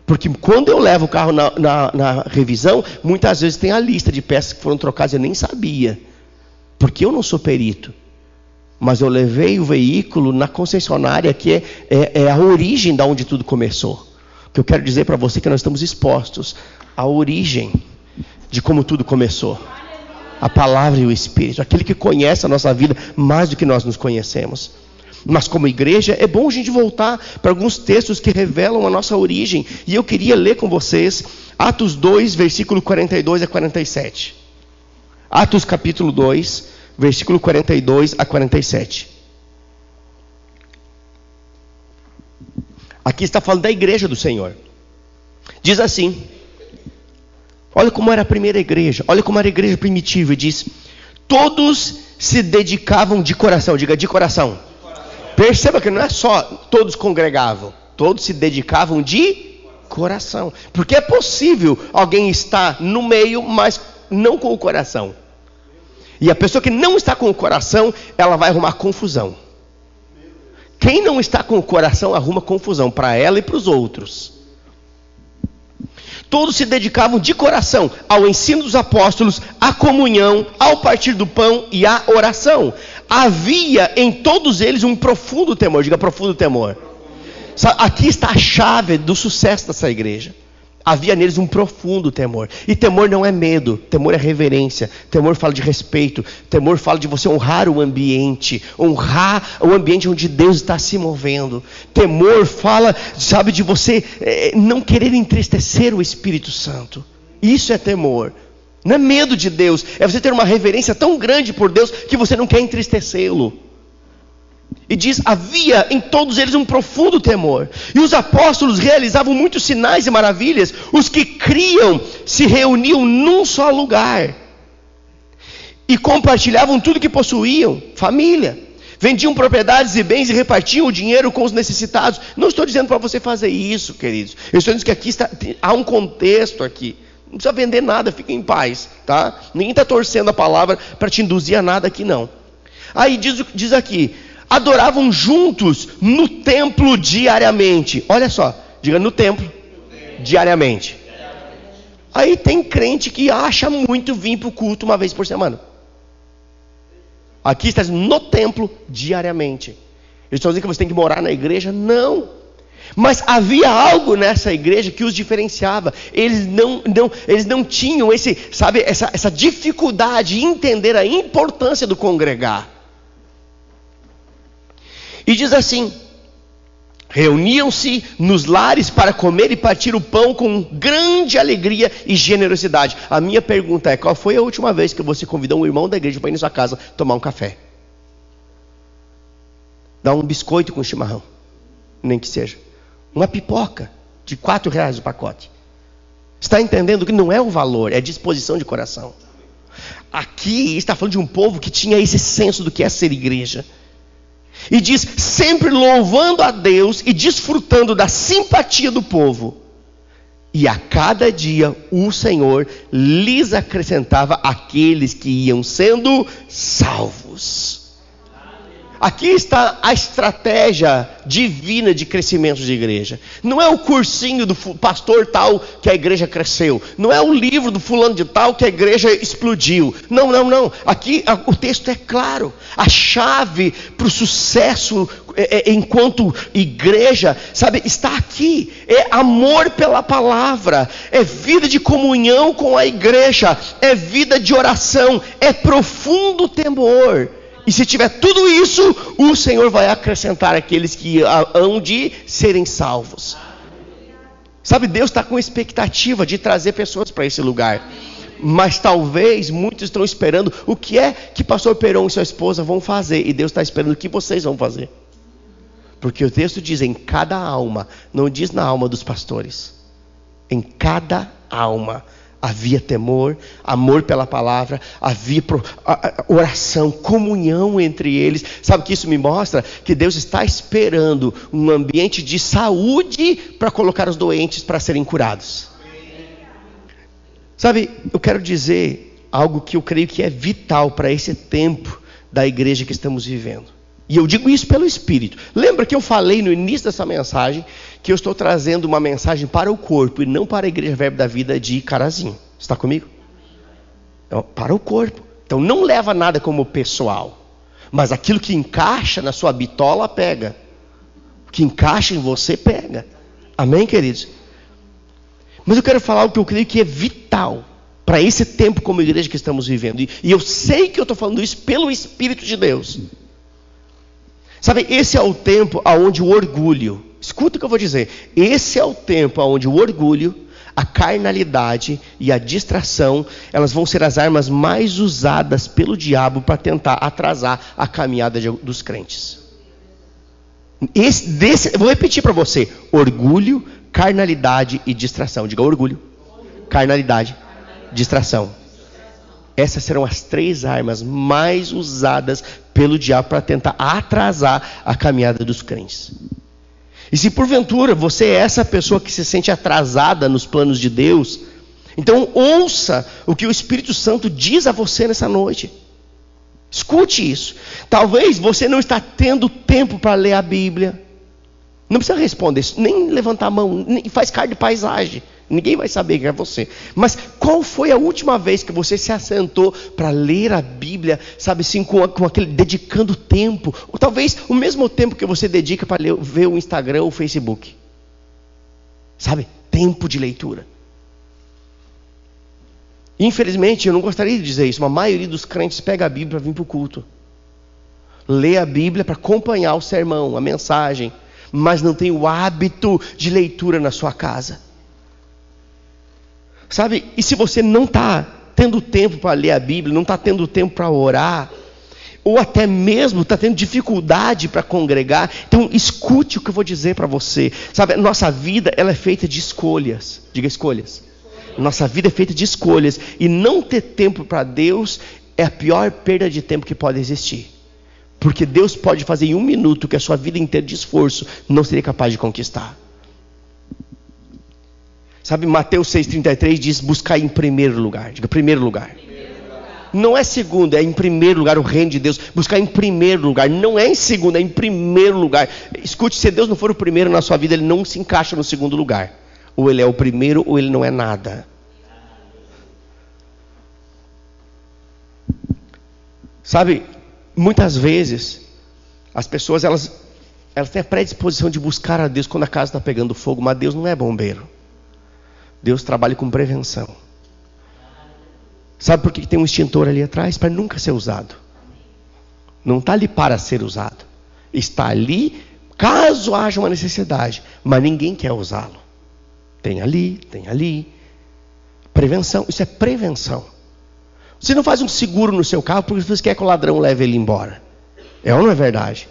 Porque quando eu levo o carro na revisão, muitas vezes tem a lista de peças que foram trocadas e eu nem sabia. Porque eu não sou perito. Mas eu levei o veículo na concessionária que é a origem de onde tudo começou. O que eu quero dizer para você é que nós estamos expostos à origem de como tudo começou. A palavra e o Espírito, aquele que conhece a nossa vida mais do que nós nos conhecemos. Mas como igreja é bom a gente voltar para alguns textos que revelam a nossa origem. E eu queria ler com vocês Atos 2, versículo 42 a 47. Atos capítulo 2, versículo 42 a 47. Aqui está falando da igreja do Senhor. Diz assim: olha como era a primeira igreja, olha como era a igreja primitiva, e diz: todos se dedicavam de coração, diga de coração. Perceba que não é só todos congregavam, todos se dedicavam de coração. Porque é possível alguém estar no meio, mas não com o coração. E a pessoa que não está com o coração, ela vai arrumar confusão. Quem não está com o coração arruma confusão para ela e para os outros. Todos se dedicavam de coração ao ensino dos apóstolos, à comunhão, ao partir do pão e à oração. Havia em todos eles um profundo temor. Diga profundo temor. Aqui está a chave do sucesso dessa igreja. Havia neles um profundo temor. E temor não é medo, temor é reverência. Temor fala de respeito. Temor fala de você honrar o ambiente. Honrar o ambiente onde Deus está se movendo. Temor fala, sabe, de você não querer entristecer o Espírito Santo. Isso é temor. Não é medo de Deus. É você ter uma reverência tão grande por Deus que você não quer entristecê-lo. E diz, havia em todos eles um profundo temor. E os apóstolos realizavam muitos sinais e maravilhas. Os que criam se reuniam num só lugar. E compartilhavam tudo que possuíam. Família. Vendiam propriedades e bens e repartiam o dinheiro com os necessitados. Não estou dizendo para você fazer isso, queridos. Eu estou dizendo que aqui há um contexto aqui. Não precisa vender nada, fique em paz, tá? Ninguém está torcendo a palavra para te induzir a nada aqui, não. Aí diz aqui: adoravam juntos no templo diariamente. Olha só, diga no templo diariamente. Aí tem crente que acha muito vir para o culto uma vez por semana. Aqui está no templo diariamente. Eles estão dizendo que você tem que morar na igreja? Não. Mas havia algo nessa igreja que os diferenciava. Eles não tinham essa dificuldade de entender a importância do congregar. E diz assim: reuniam-se nos lares para comer e partir o pão com grande alegria e generosidade. A minha pergunta é: qual foi a última vez que você convidou um irmão da igreja para ir na sua casa tomar um café? Dar um biscoito com chimarrão, nem que seja. Uma pipoca de R$4 o pacote. Está entendendo que não é o valor, é a disposição de coração. Aqui está falando de um povo que tinha esse senso do que é ser igreja. E diz, sempre louvando a Deus e desfrutando da simpatia do povo. E a cada dia o Senhor lhes acrescentava aqueles que iam sendo salvos. Aqui está a estratégia divina de crescimento de igreja. Não é o cursinho do pastor tal que a igreja cresceu. Não é o livro do fulano de tal que a igreja explodiu. Não. Aqui o texto é claro. A chave para o sucesso enquanto igreja, sabe, está aqui. É amor pela palavra. É vida de comunhão com a igreja. É vida de oração. É profundo temor. E se tiver tudo isso, o Senhor vai acrescentar aqueles que hão de serem salvos. Sabe, Deus está com expectativa de trazer pessoas para esse lugar. Mas talvez muitos estão esperando o que é que pastor Peron e sua esposa vão fazer. E Deus está esperando o que vocês vão fazer. Porque o texto diz em cada alma, não diz na alma dos pastores. Em cada alma havia temor, amor pela palavra, havia oração, comunhão entre eles. Sabe o que isso me mostra? Que Deus está esperando um ambiente de saúde para colocar os doentes para serem curados. Sabe, eu quero dizer algo que eu creio que é vital para esse tempo da igreja que estamos vivendo. E eu digo isso pelo Espírito. Lembra que eu falei no início dessa mensagem que eu estou trazendo uma mensagem para o corpo e não para a Igreja Verbo da Vida de Carazinho. Está comigo? Então, para o corpo. Então não leva nada como pessoal. Mas aquilo que encaixa na sua bitola, pega. O que encaixa em você, pega. Amém, queridos? Mas eu quero falar algo que eu creio que é vital para esse tempo como igreja que estamos vivendo. E eu sei que eu estou falando isso pelo Espírito de Deus. Sabe, esse é o tempo onde o orgulho, escuta o que eu vou dizer, esse é o tempo onde o orgulho, a carnalidade e a distração, elas vão ser as armas mais usadas pelo diabo para tentar atrasar a caminhada dos crentes. Vou repetir para você, orgulho, carnalidade e distração. Diga orgulho, carnalidade, distração. Essas serão as 3 armas mais usadas pelo diabo para tentar atrasar a caminhada dos crentes. E se porventura você é essa pessoa que se sente atrasada nos planos de Deus, então ouça o que o Espírito Santo diz a você nessa noite. Escute isso. Talvez você não está tendo tempo para ler a Bíblia. Não precisa responder isso, nem levantar a mão, nem faz cara de paisagem. Ninguém vai saber que é você. Mas qual foi a última vez que você se assentou para ler a Bíblia, sabe assim, com aquele, dedicando tempo? Ou talvez o mesmo tempo que você dedica para ver o Instagram ou o Facebook. Sabe? Tempo de leitura. Infelizmente, eu não gostaria de dizer isso, mas a maioria dos crentes pega a Bíblia para vir para o culto. Lê a Bíblia para acompanhar o sermão, a mensagem, mas não tem o hábito de leitura na sua casa. Sabe, e se você não está tendo tempo para ler a Bíblia, não está tendo tempo para orar, ou até mesmo está tendo dificuldade para congregar, então escute o que eu vou dizer para você. Sabe, a nossa vida ela é feita de escolhas. Diga escolhas. Nossa vida é feita de escolhas, e não ter tempo para Deus é a pior perda de tempo que pode existir. Porque Deus pode fazer em 1 minuto que a sua vida inteira de esforço não seria capaz de conquistar. Sabe, Mateus 6,33 diz: buscar em primeiro lugar. Diga, primeiro lugar. Não é segundo, é em primeiro lugar o reino de Deus. Buscar em primeiro lugar, não é em segundo, é em primeiro lugar. Escute, se Deus não for o primeiro na sua vida, Ele não se encaixa no segundo lugar. Ou Ele é o primeiro, ou Ele não é nada. Sabe, muitas vezes, as pessoas, elas têm a predisposição de buscar a Deus quando a casa está pegando fogo, mas Deus não é bombeiro. Deus trabalha com prevenção. Sabe por que tem um extintor ali atrás? Para nunca ser usado. Não está ali para ser usado. Está ali caso haja uma necessidade, mas ninguém quer usá-lo. Tem ali. Prevenção, isso é prevenção. Você não faz um seguro no seu carro porque você quer que o ladrão leve ele embora. É ou não é verdade?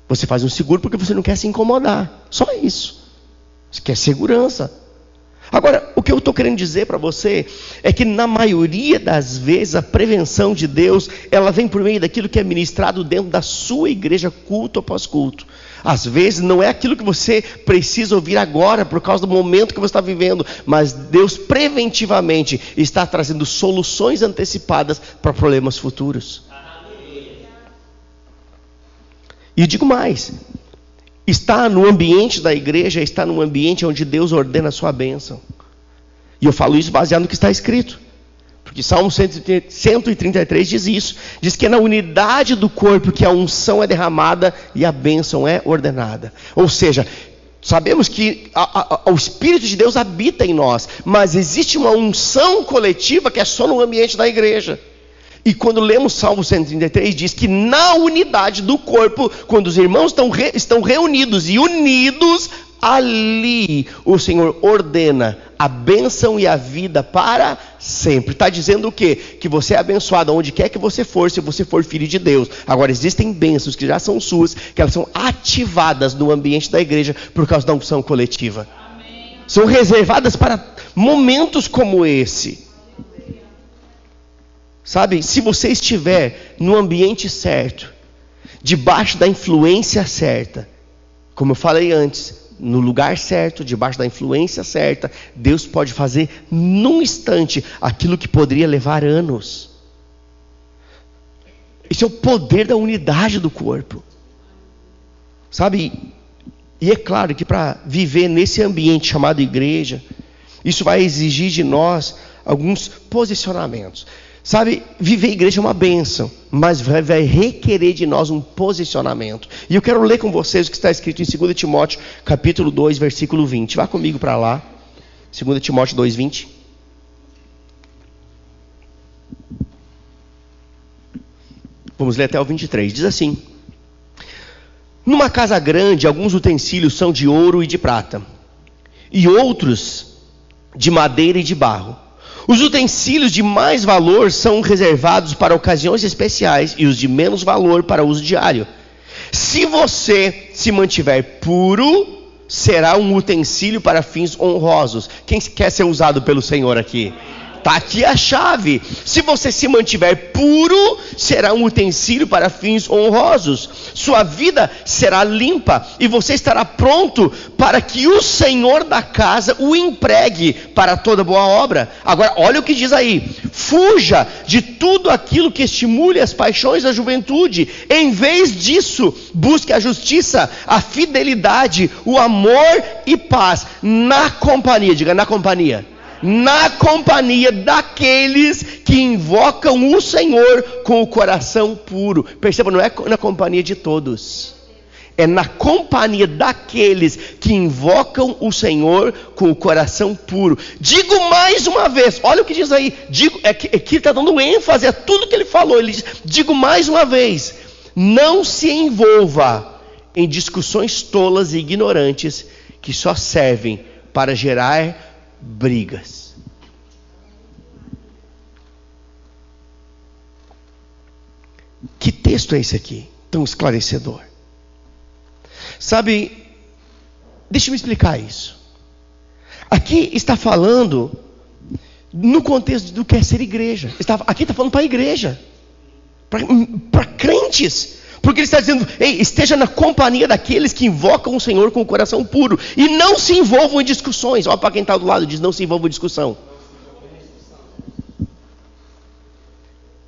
Você faz um seguro porque você não quer se incomodar. Só isso. Você quer segurança. Agora, o que eu estou querendo dizer para você é que na maioria das vezes a prevenção de Deus, ela vem por meio daquilo que é ministrado dentro da sua igreja, culto após culto. Às vezes não é aquilo que você precisa ouvir agora por causa do momento que você está vivendo, mas Deus preventivamente está trazendo soluções antecipadas para problemas futuros. E eu digo mais, estar no ambiente da igreja, está num ambiente onde Deus ordena a sua bênção. E eu falo isso baseado no que está escrito. Porque Salmo 133 diz isso. Diz que é na unidade do corpo que a unção é derramada e a bênção é ordenada. Ou seja, sabemos que o Espírito de Deus habita em nós, mas existe uma unção coletiva que é só no ambiente da igreja. E quando lemos Salmo 133, diz que na unidade do corpo, quando os irmãos estão reunidos e unidos, ali o Senhor ordena a bênção e a vida para sempre. Está dizendo o quê? Que você é abençoado onde quer que você for, se você for filho de Deus. Agora, existem bênçãos que já são suas, que elas são ativadas no ambiente da igreja por causa da unção coletiva. Amém. São reservadas para momentos como esse. Sabe, se você estiver no ambiente certo, debaixo da influência certa, como eu falei antes, no lugar certo, debaixo da influência certa, Deus pode fazer num instante aquilo que poderia levar anos. Esse é o poder da unidade do corpo. Sabe, e é claro que para viver nesse ambiente chamado igreja, isso vai exigir de nós alguns posicionamentos. Sabe, viver a igreja é uma bênção, mas vai requerer de nós um posicionamento. E eu quero ler com vocês o que está escrito em 2 Timóteo, capítulo 2, versículo 20. Vá comigo para lá. 2 Timóteo 2, 20. Vamos ler até o 23. Diz assim: numa casa grande, alguns utensílios são de ouro e de prata, e outros de madeira e de barro. Os utensílios de mais valor são reservados para ocasiões especiais e os de menos valor para uso diário. Se você se mantiver puro, será um utensílio para fins honrosos. Quem quer ser usado pelo Senhor aqui? Está aqui a chave. Se você se mantiver puro, será um utensílio para fins honrosos. Sua vida será limpa e você estará pronto para que o Senhor da casa o empregue para toda boa obra. Agora, olha o que diz aí: fuja de tudo aquilo que estimule as paixões da juventude. Em vez disso, busque a justiça, a fidelidade, o amor e paz na companhia. Diga, na companhia. Na companhia daqueles que invocam o Senhor com o coração puro. Perceba, não é na companhia de todos, é na companhia daqueles que invocam o Senhor com o coração puro. Digo mais uma vez, olha o que diz aí, que ele está dando ênfase a tudo que ele falou. Ele diz, digo mais uma vez, não se envolva em discussões tolas e ignorantes que só servem para gerar brigas. Que texto é esse aqui, tão esclarecedor? Sabe, deixa eu me explicar isso. Aqui está falando no contexto do que é ser igreja. Aqui está falando para a igreja, para crentes. Porque ele está dizendo, ei, esteja na companhia daqueles que invocam o Senhor com o coração puro. E não se envolvam em discussões. Olha para quem está do lado, diz, não se envolvam em discussão.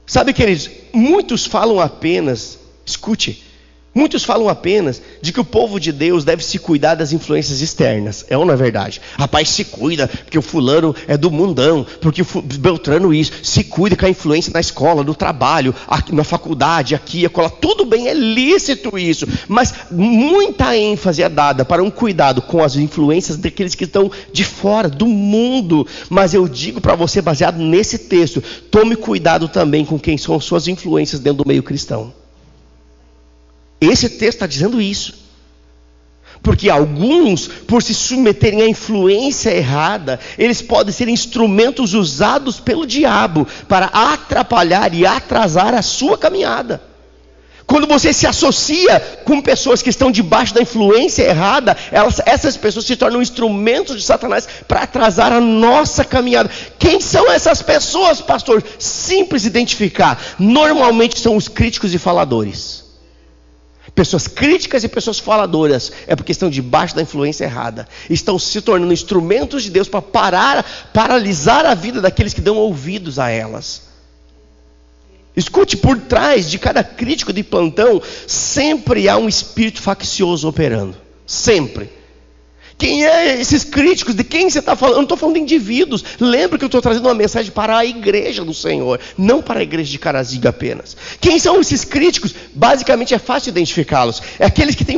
Sabe, queridos, muitos falam apenas, escute, muitos falam apenas de que o povo de Deus deve se cuidar das influências externas. É ou não é verdade? Rapaz, se cuida, porque o fulano é do mundão, porque o Beltrano isso. Se cuida com a influência na escola, no trabalho, aqui, na faculdade, aqui, acolá. Tudo bem, é lícito isso. Mas muita ênfase é dada para um cuidado com as influências daqueles que estão de fora, do mundo. Mas eu digo para você, baseado nesse texto, tome cuidado também com quem são suas influências dentro do meio cristão. Esse texto está dizendo isso. Porque alguns, por se submeterem à influência errada, eles podem ser instrumentos usados pelo diabo para atrapalhar e atrasar a sua caminhada. Quando você se associa com pessoas que estão debaixo da influência errada, essas pessoas se tornam instrumentos de Satanás para atrasar a nossa caminhada. Quem são essas pessoas, pastor? Simples identificar. Normalmente são os críticos e faladores. Pessoas críticas e pessoas faladoras é porque estão debaixo da influência errada. Estão se tornando instrumentos de Deus para paralisar a vida daqueles que dão ouvidos a elas. Escute, por trás de cada crítico de plantão, sempre há um espírito faccioso operando. Sempre. Quem é esses críticos? De quem você está falando? Eu não estou falando de indivíduos. Lembra que eu estou trazendo uma mensagem para a igreja do Senhor, não para a igreja de Carazinho apenas. Quem são esses críticos? Basicamente é fácil identificá-los. É aqueles que têm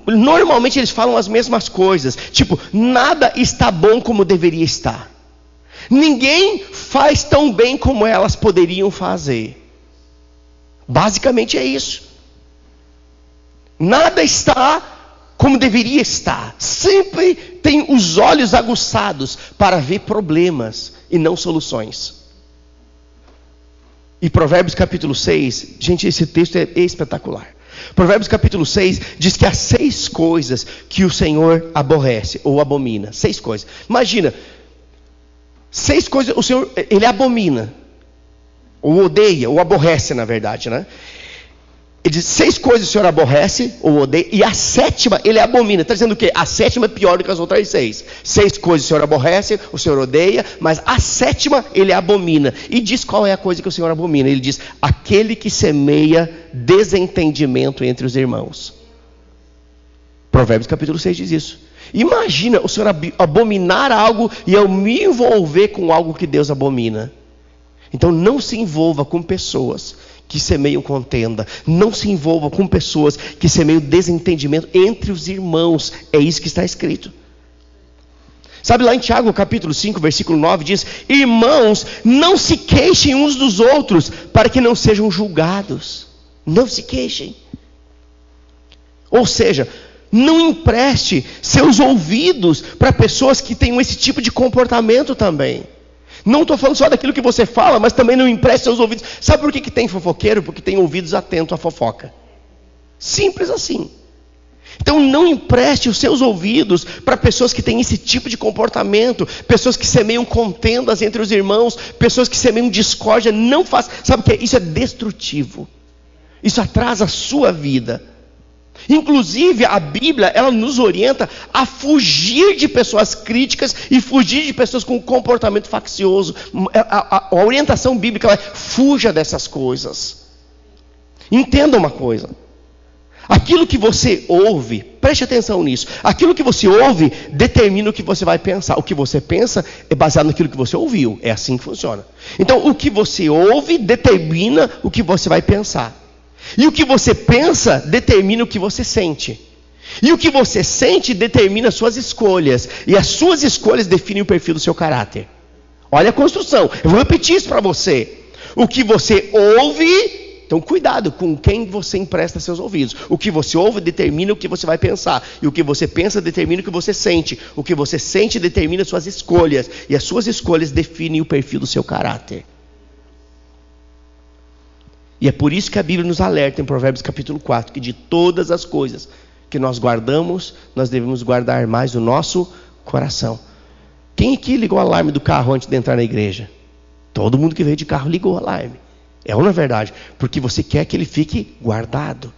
normalmente eles falam as mesmas coisas. Tipo, nada está bom como deveria estar. Ninguém faz tão bem como elas poderiam fazer. Basicamente é isso. Nada está como deveria estar. Sempre tem os olhos aguçados para ver problemas e não soluções. E Provérbios capítulo 6, gente, esse texto é espetacular. Provérbios capítulo 6 diz que há 6 coisas que o Senhor aborrece ou abomina. 6 coisas. Imagina, 6 coisas o Senhor, ele abomina, ou odeia, ou aborrece na verdade, né? Ele diz 6 coisas o Senhor aborrece ou odeia, e a 7ª ele abomina. Está dizendo o quê? A 7ª é pior do que as outras 6. 6 coisas o Senhor aborrece, o Senhor odeia, mas a 7ª ele abomina. E diz qual é a coisa que o Senhor abomina. Ele diz: aquele que semeia desentendimento entre os irmãos. Provérbios capítulo 6 diz isso. Imagina o Senhor abominar algo e eu me envolver com algo que Deus abomina. Então não se envolva com pessoas que semeiam contenda. Não se envolva com pessoas que semeiam desentendimento entre os irmãos. É isso que está escrito. Sabe, lá em Tiago capítulo 5, versículo 9 diz: irmãos, não se queixem uns dos outros, para que não sejam julgados. Não se queixem. Ou seja, não empreste seus ouvidos para pessoas que tenham esse tipo de comportamento também. Não estou falando só daquilo que você fala, mas também não empreste seus ouvidos. Sabe por que tem fofoqueiro? Porque tem ouvidos atentos à fofoca. Simples assim. Então não empreste os seus ouvidos para pessoas que têm esse tipo de comportamento, pessoas que semeiam contendas entre os irmãos, pessoas que semeiam discórdia. Não faça. Sabe o que é? Isso é destrutivo. Isso atrasa a sua vida. Inclusive a Bíblia, ela nos orienta a fugir de pessoas críticas e fugir de pessoas com comportamento faccioso. A orientação bíblica é: fuja dessas coisas. Entenda uma coisa: aquilo que você ouve, preste atenção nisso, aquilo que você ouve determina o que você vai pensar. O que você pensa é baseado naquilo que você ouviu. É assim que funciona. Então o que você ouve determina o que você vai pensar. E o que você pensa determina o que você sente. E o que você sente determina as suas escolhas. E as suas escolhas definem o perfil do seu caráter. Olha a construção. Eu vou repetir isso para você. O que você ouve, então cuidado com quem você empresta seus ouvidos. O que você ouve determina o que você vai pensar. E o que você pensa determina o que você sente. O que você sente determina as suas escolhas. E as suas escolhas definem o perfil do seu caráter. E é por isso que a Bíblia nos alerta em Provérbios capítulo 4, que de todas as coisas que nós guardamos, nós devemos guardar mais o nosso coração. Quem aqui ligou o alarme do carro antes de entrar na igreja? Todo mundo que veio de carro ligou o alarme. É ou não é verdade? Porque você quer que ele fique guardado.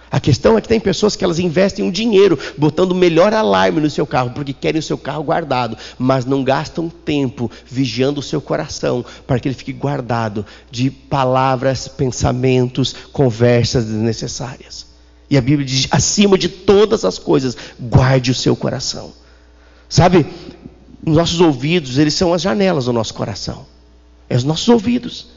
A questão é que tem pessoas que elas investem um dinheiro botando o melhor alarme no seu carro, porque querem o seu carro guardado, mas não gastam tempo vigiando o seu coração para que ele fique guardado de palavras, pensamentos, conversas desnecessárias. E a Bíblia diz: acima de todas as coisas, guarde o seu coração. Sabe, nossos ouvidos, eles são as janelas do nosso coração. É os nossos ouvidos.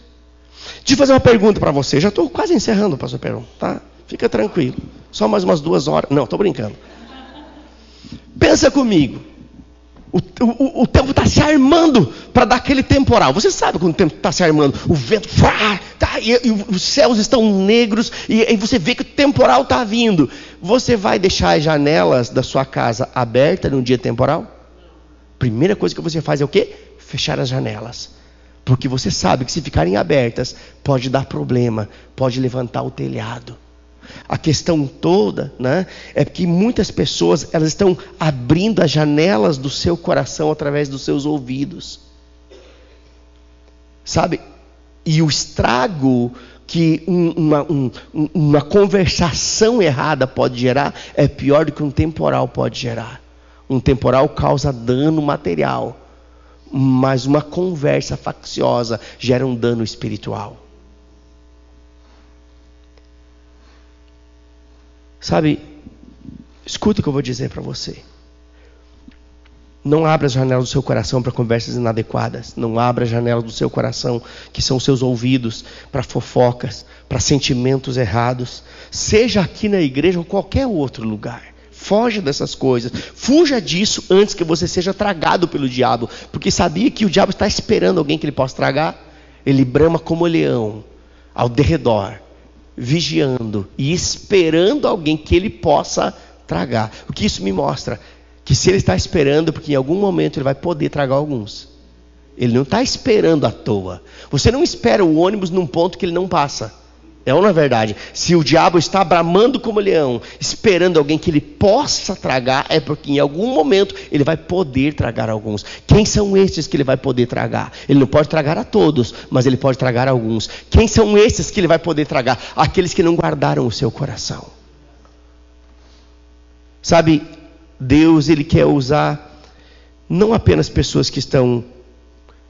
Deixa eu fazer uma pergunta para você. Já estou quase encerrando, pastor Perão, tá? Fica tranquilo. Só mais umas 2 horas. Não, estou brincando. Pensa comigo. O tempo está se armando para dar aquele temporal. Você sabe quando o tempo está se armando. O vento, e os céus estão negros. E você vê que o temporal está vindo. Você vai deixar as janelas da sua casa abertas num dia temporal? Primeira coisa que você faz é o quê? Fechar as janelas. Porque você sabe que se ficarem abertas, pode dar problema. Pode levantar o telhado. A questão toda, né, é que muitas pessoas elas estão abrindo as janelas do seu coração através dos seus ouvidos. Sabe? E o estrago que uma conversação errada pode gerar é pior do que um temporal pode gerar. Um temporal causa dano material, mas uma conversa facciosa gera um dano espiritual. Sabe, escuta o que eu vou dizer para você. Não abra as janelas do seu coração para conversas inadequadas. Não abra as janelas do seu coração, que são os seus ouvidos, para fofocas, para sentimentos errados. Seja aqui na igreja ou qualquer outro lugar. Foge dessas coisas. Fuja disso antes que você seja tragado pelo diabo. Porque sabia que o diabo está esperando alguém que ele possa tragar? Ele brama como leão ao derredor, vigiando e esperando alguém que ele possa tragar. O que isso me mostra? Que se ele está esperando, porque em algum momento ele vai poder tragar alguns. Ele não está esperando à toa. Você não espera o ônibus num ponto que ele não passa. É ou não é verdade? Se o diabo está bramando como leão, esperando alguém que ele possa tragar, é porque em algum momento ele vai poder tragar alguns. Quem são esses que ele vai poder tragar? Ele não pode tragar a todos, mas ele pode tragar alguns. Quem são esses que ele vai poder tragar? Aqueles que não guardaram o seu coração. Sabe, Deus, ele quer usar não apenas pessoas que estão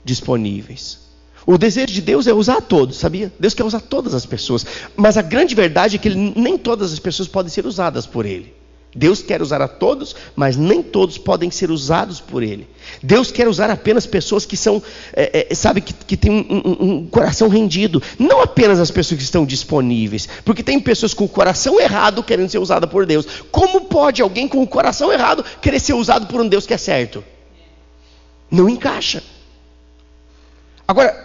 disponíveis. O desejo de Deus é usar todos, sabia? Deus quer usar todas as pessoas. Mas a grande verdade é que nem todas as pessoas podem ser usadas por Ele. Deus quer usar a todos, mas nem todos podem ser usados por Ele. Deus quer usar apenas pessoas que são, que têm um coração rendido. Não apenas as pessoas que estão disponíveis. Porque tem pessoas com o coração errado querendo ser usadas por Deus. Como pode alguém com o coração errado querer ser usado por um Deus que é certo? Não encaixa. Agora,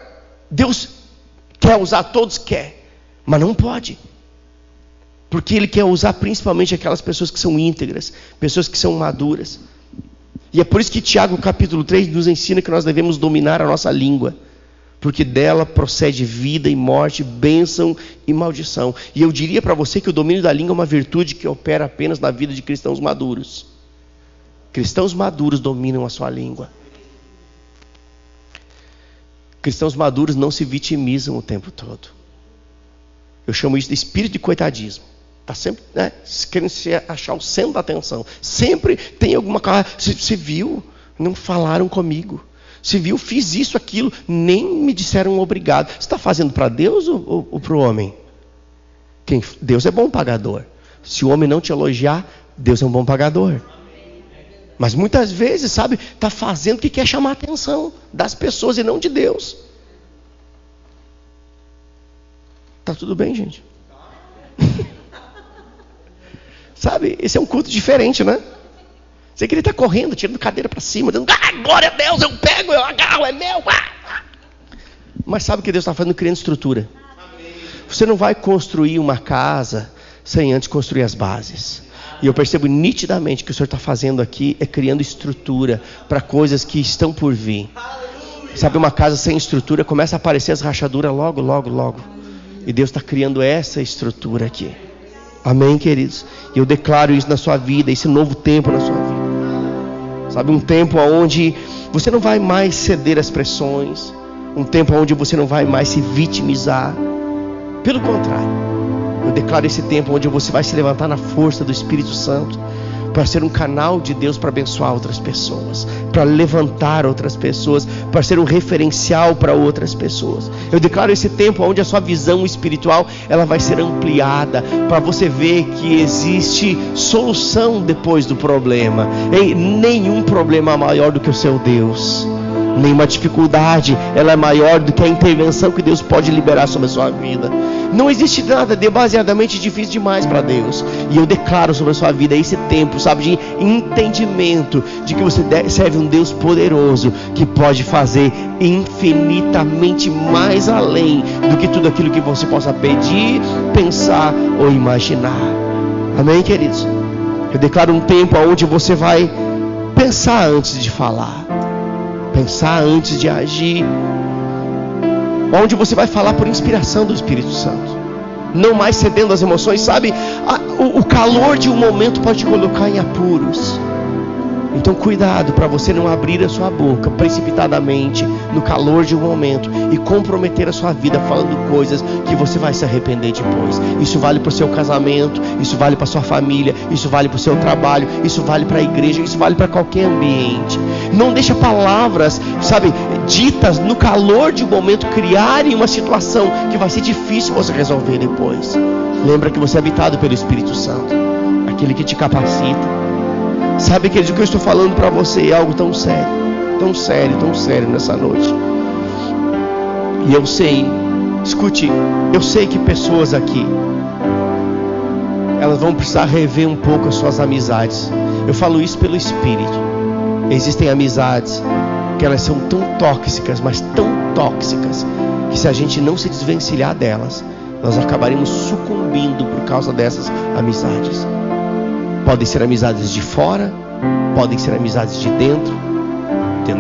Deus quer usar todos? Quer, mas não pode. Porque Ele quer usar principalmente aquelas pessoas que são íntegras, pessoas que são maduras. E é por isso que Tiago capítulo 3 nos ensina que nós devemos dominar a nossa língua. Porque dela procede vida e morte, bênção e maldição. E eu diria para você que o domínio da língua é uma virtude que opera apenas na vida de cristãos maduros. Cristãos maduros dominam a sua língua. Cristãos maduros não se vitimizam o tempo todo. Eu chamo isso de espírito de coitadismo. Está sempre querendo achar o centro da atenção. Sempre tem alguma coisa. Você viu? Não falaram comigo. Você viu? Fiz isso, aquilo. Nem me disseram obrigado. Você está fazendo para Deus ou para o homem? Deus é bom pagador. Se o homem não te elogiar, Deus é um bom pagador. Mas muitas vezes, sabe, está fazendo o que quer chamar a atenção das pessoas e não de Deus. Tá tudo bem, gente? Sabe, esse é um culto diferente, né? Você que ele está correndo, tirando cadeira para cima, dizendo, glória a Deus, eu pego, eu agarro, é meu. Mas sabe o que Deus está fazendo? Criando estrutura. Você não vai construir uma casa sem antes construir as bases. E eu percebo nitidamente que o Senhor está fazendo aqui é criando estrutura para coisas que estão por vir. Sabe, uma casa sem estrutura começa a aparecer as rachaduras logo, logo, logo. E Deus está criando essa estrutura aqui. Amém, queridos? E eu declaro isso na sua vida, esse novo tempo na sua vida. Sabe, um tempo onde você não vai mais ceder às pressões. Um tempo onde você não vai mais se vitimizar. Pelo contrário. Eu declaro esse tempo onde você vai se levantar na força do Espírito Santo para ser um canal de Deus para abençoar outras pessoas, para levantar outras pessoas, para ser um referencial para outras pessoas. Eu declaro esse tempo onde a sua visão espiritual ela vai ser ampliada para você ver que existe solução depois do problema. E nenhum problema é maior do que o seu Deus. Nenhuma dificuldade ela é maior do que a intervenção que Deus pode liberar sobre a sua vida. Não existe nada demasiadamente difícil demais para Deus. E eu declaro sobre a sua vida esse tempo, sabe, de entendimento de que você serve um Deus poderoso que pode fazer infinitamente mais além do que tudo aquilo que você possa pedir, pensar ou imaginar. Amém, queridos? Eu declaro um tempo onde você vai pensar antes de falar, pensar antes de agir, onde você vai falar por inspiração do Espírito Santo, não mais cedendo às emoções. Sabe, o calor de um momento pode te colocar em apuros. Então cuidado para você não abrir a sua boca precipitadamente no calor de um momento e comprometer a sua vida falando coisas que você vai se arrepender depois. Isso vale para o seu casamento, isso vale para a sua família, isso vale para o seu trabalho, isso vale para a igreja, isso vale para qualquer ambiente. Não deixa palavras, sabe, ditas no calor de um momento criarem uma situação que vai ser difícil você resolver depois. Lembra que você é habitado pelo Espírito Santo, aquele que te capacita. Sabe, querido, o que eu estou falando para você é algo tão sério, tão sério, tão sério nessa noite. E eu sei, escute, eu sei que pessoas aqui elas vão precisar rever um pouco as suas amizades. Eu falo isso pelo Espírito. Existem amizades que elas são tão tóxicas, mas tão tóxicas, que se a gente não se desvencilhar delas, nós acabaremos sucumbindo por causa dessas amizades. Podem ser amizades de fora, podem ser amizades de dentro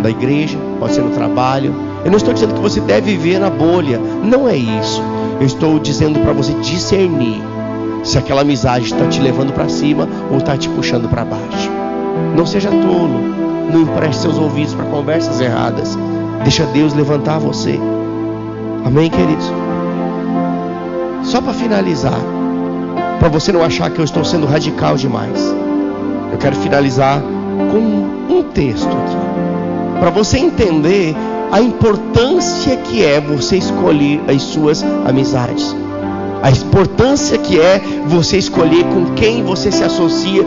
da igreja, pode ser no trabalho. Eu não estou dizendo que você deve viver na bolha, não é isso. Eu estou dizendo para você discernir se aquela amizade está te levando para cima ou está te puxando para baixo. Não seja tolo, não empreste seus ouvidos para conversas erradas. Deixa Deus levantar você. Amém, queridos? Só para finalizar, para você não achar que eu estou sendo radical demais, eu quero finalizar com um texto aqui, para você entender a importância que é você escolher as suas amizades, a importância que é você escolher com quem você se associa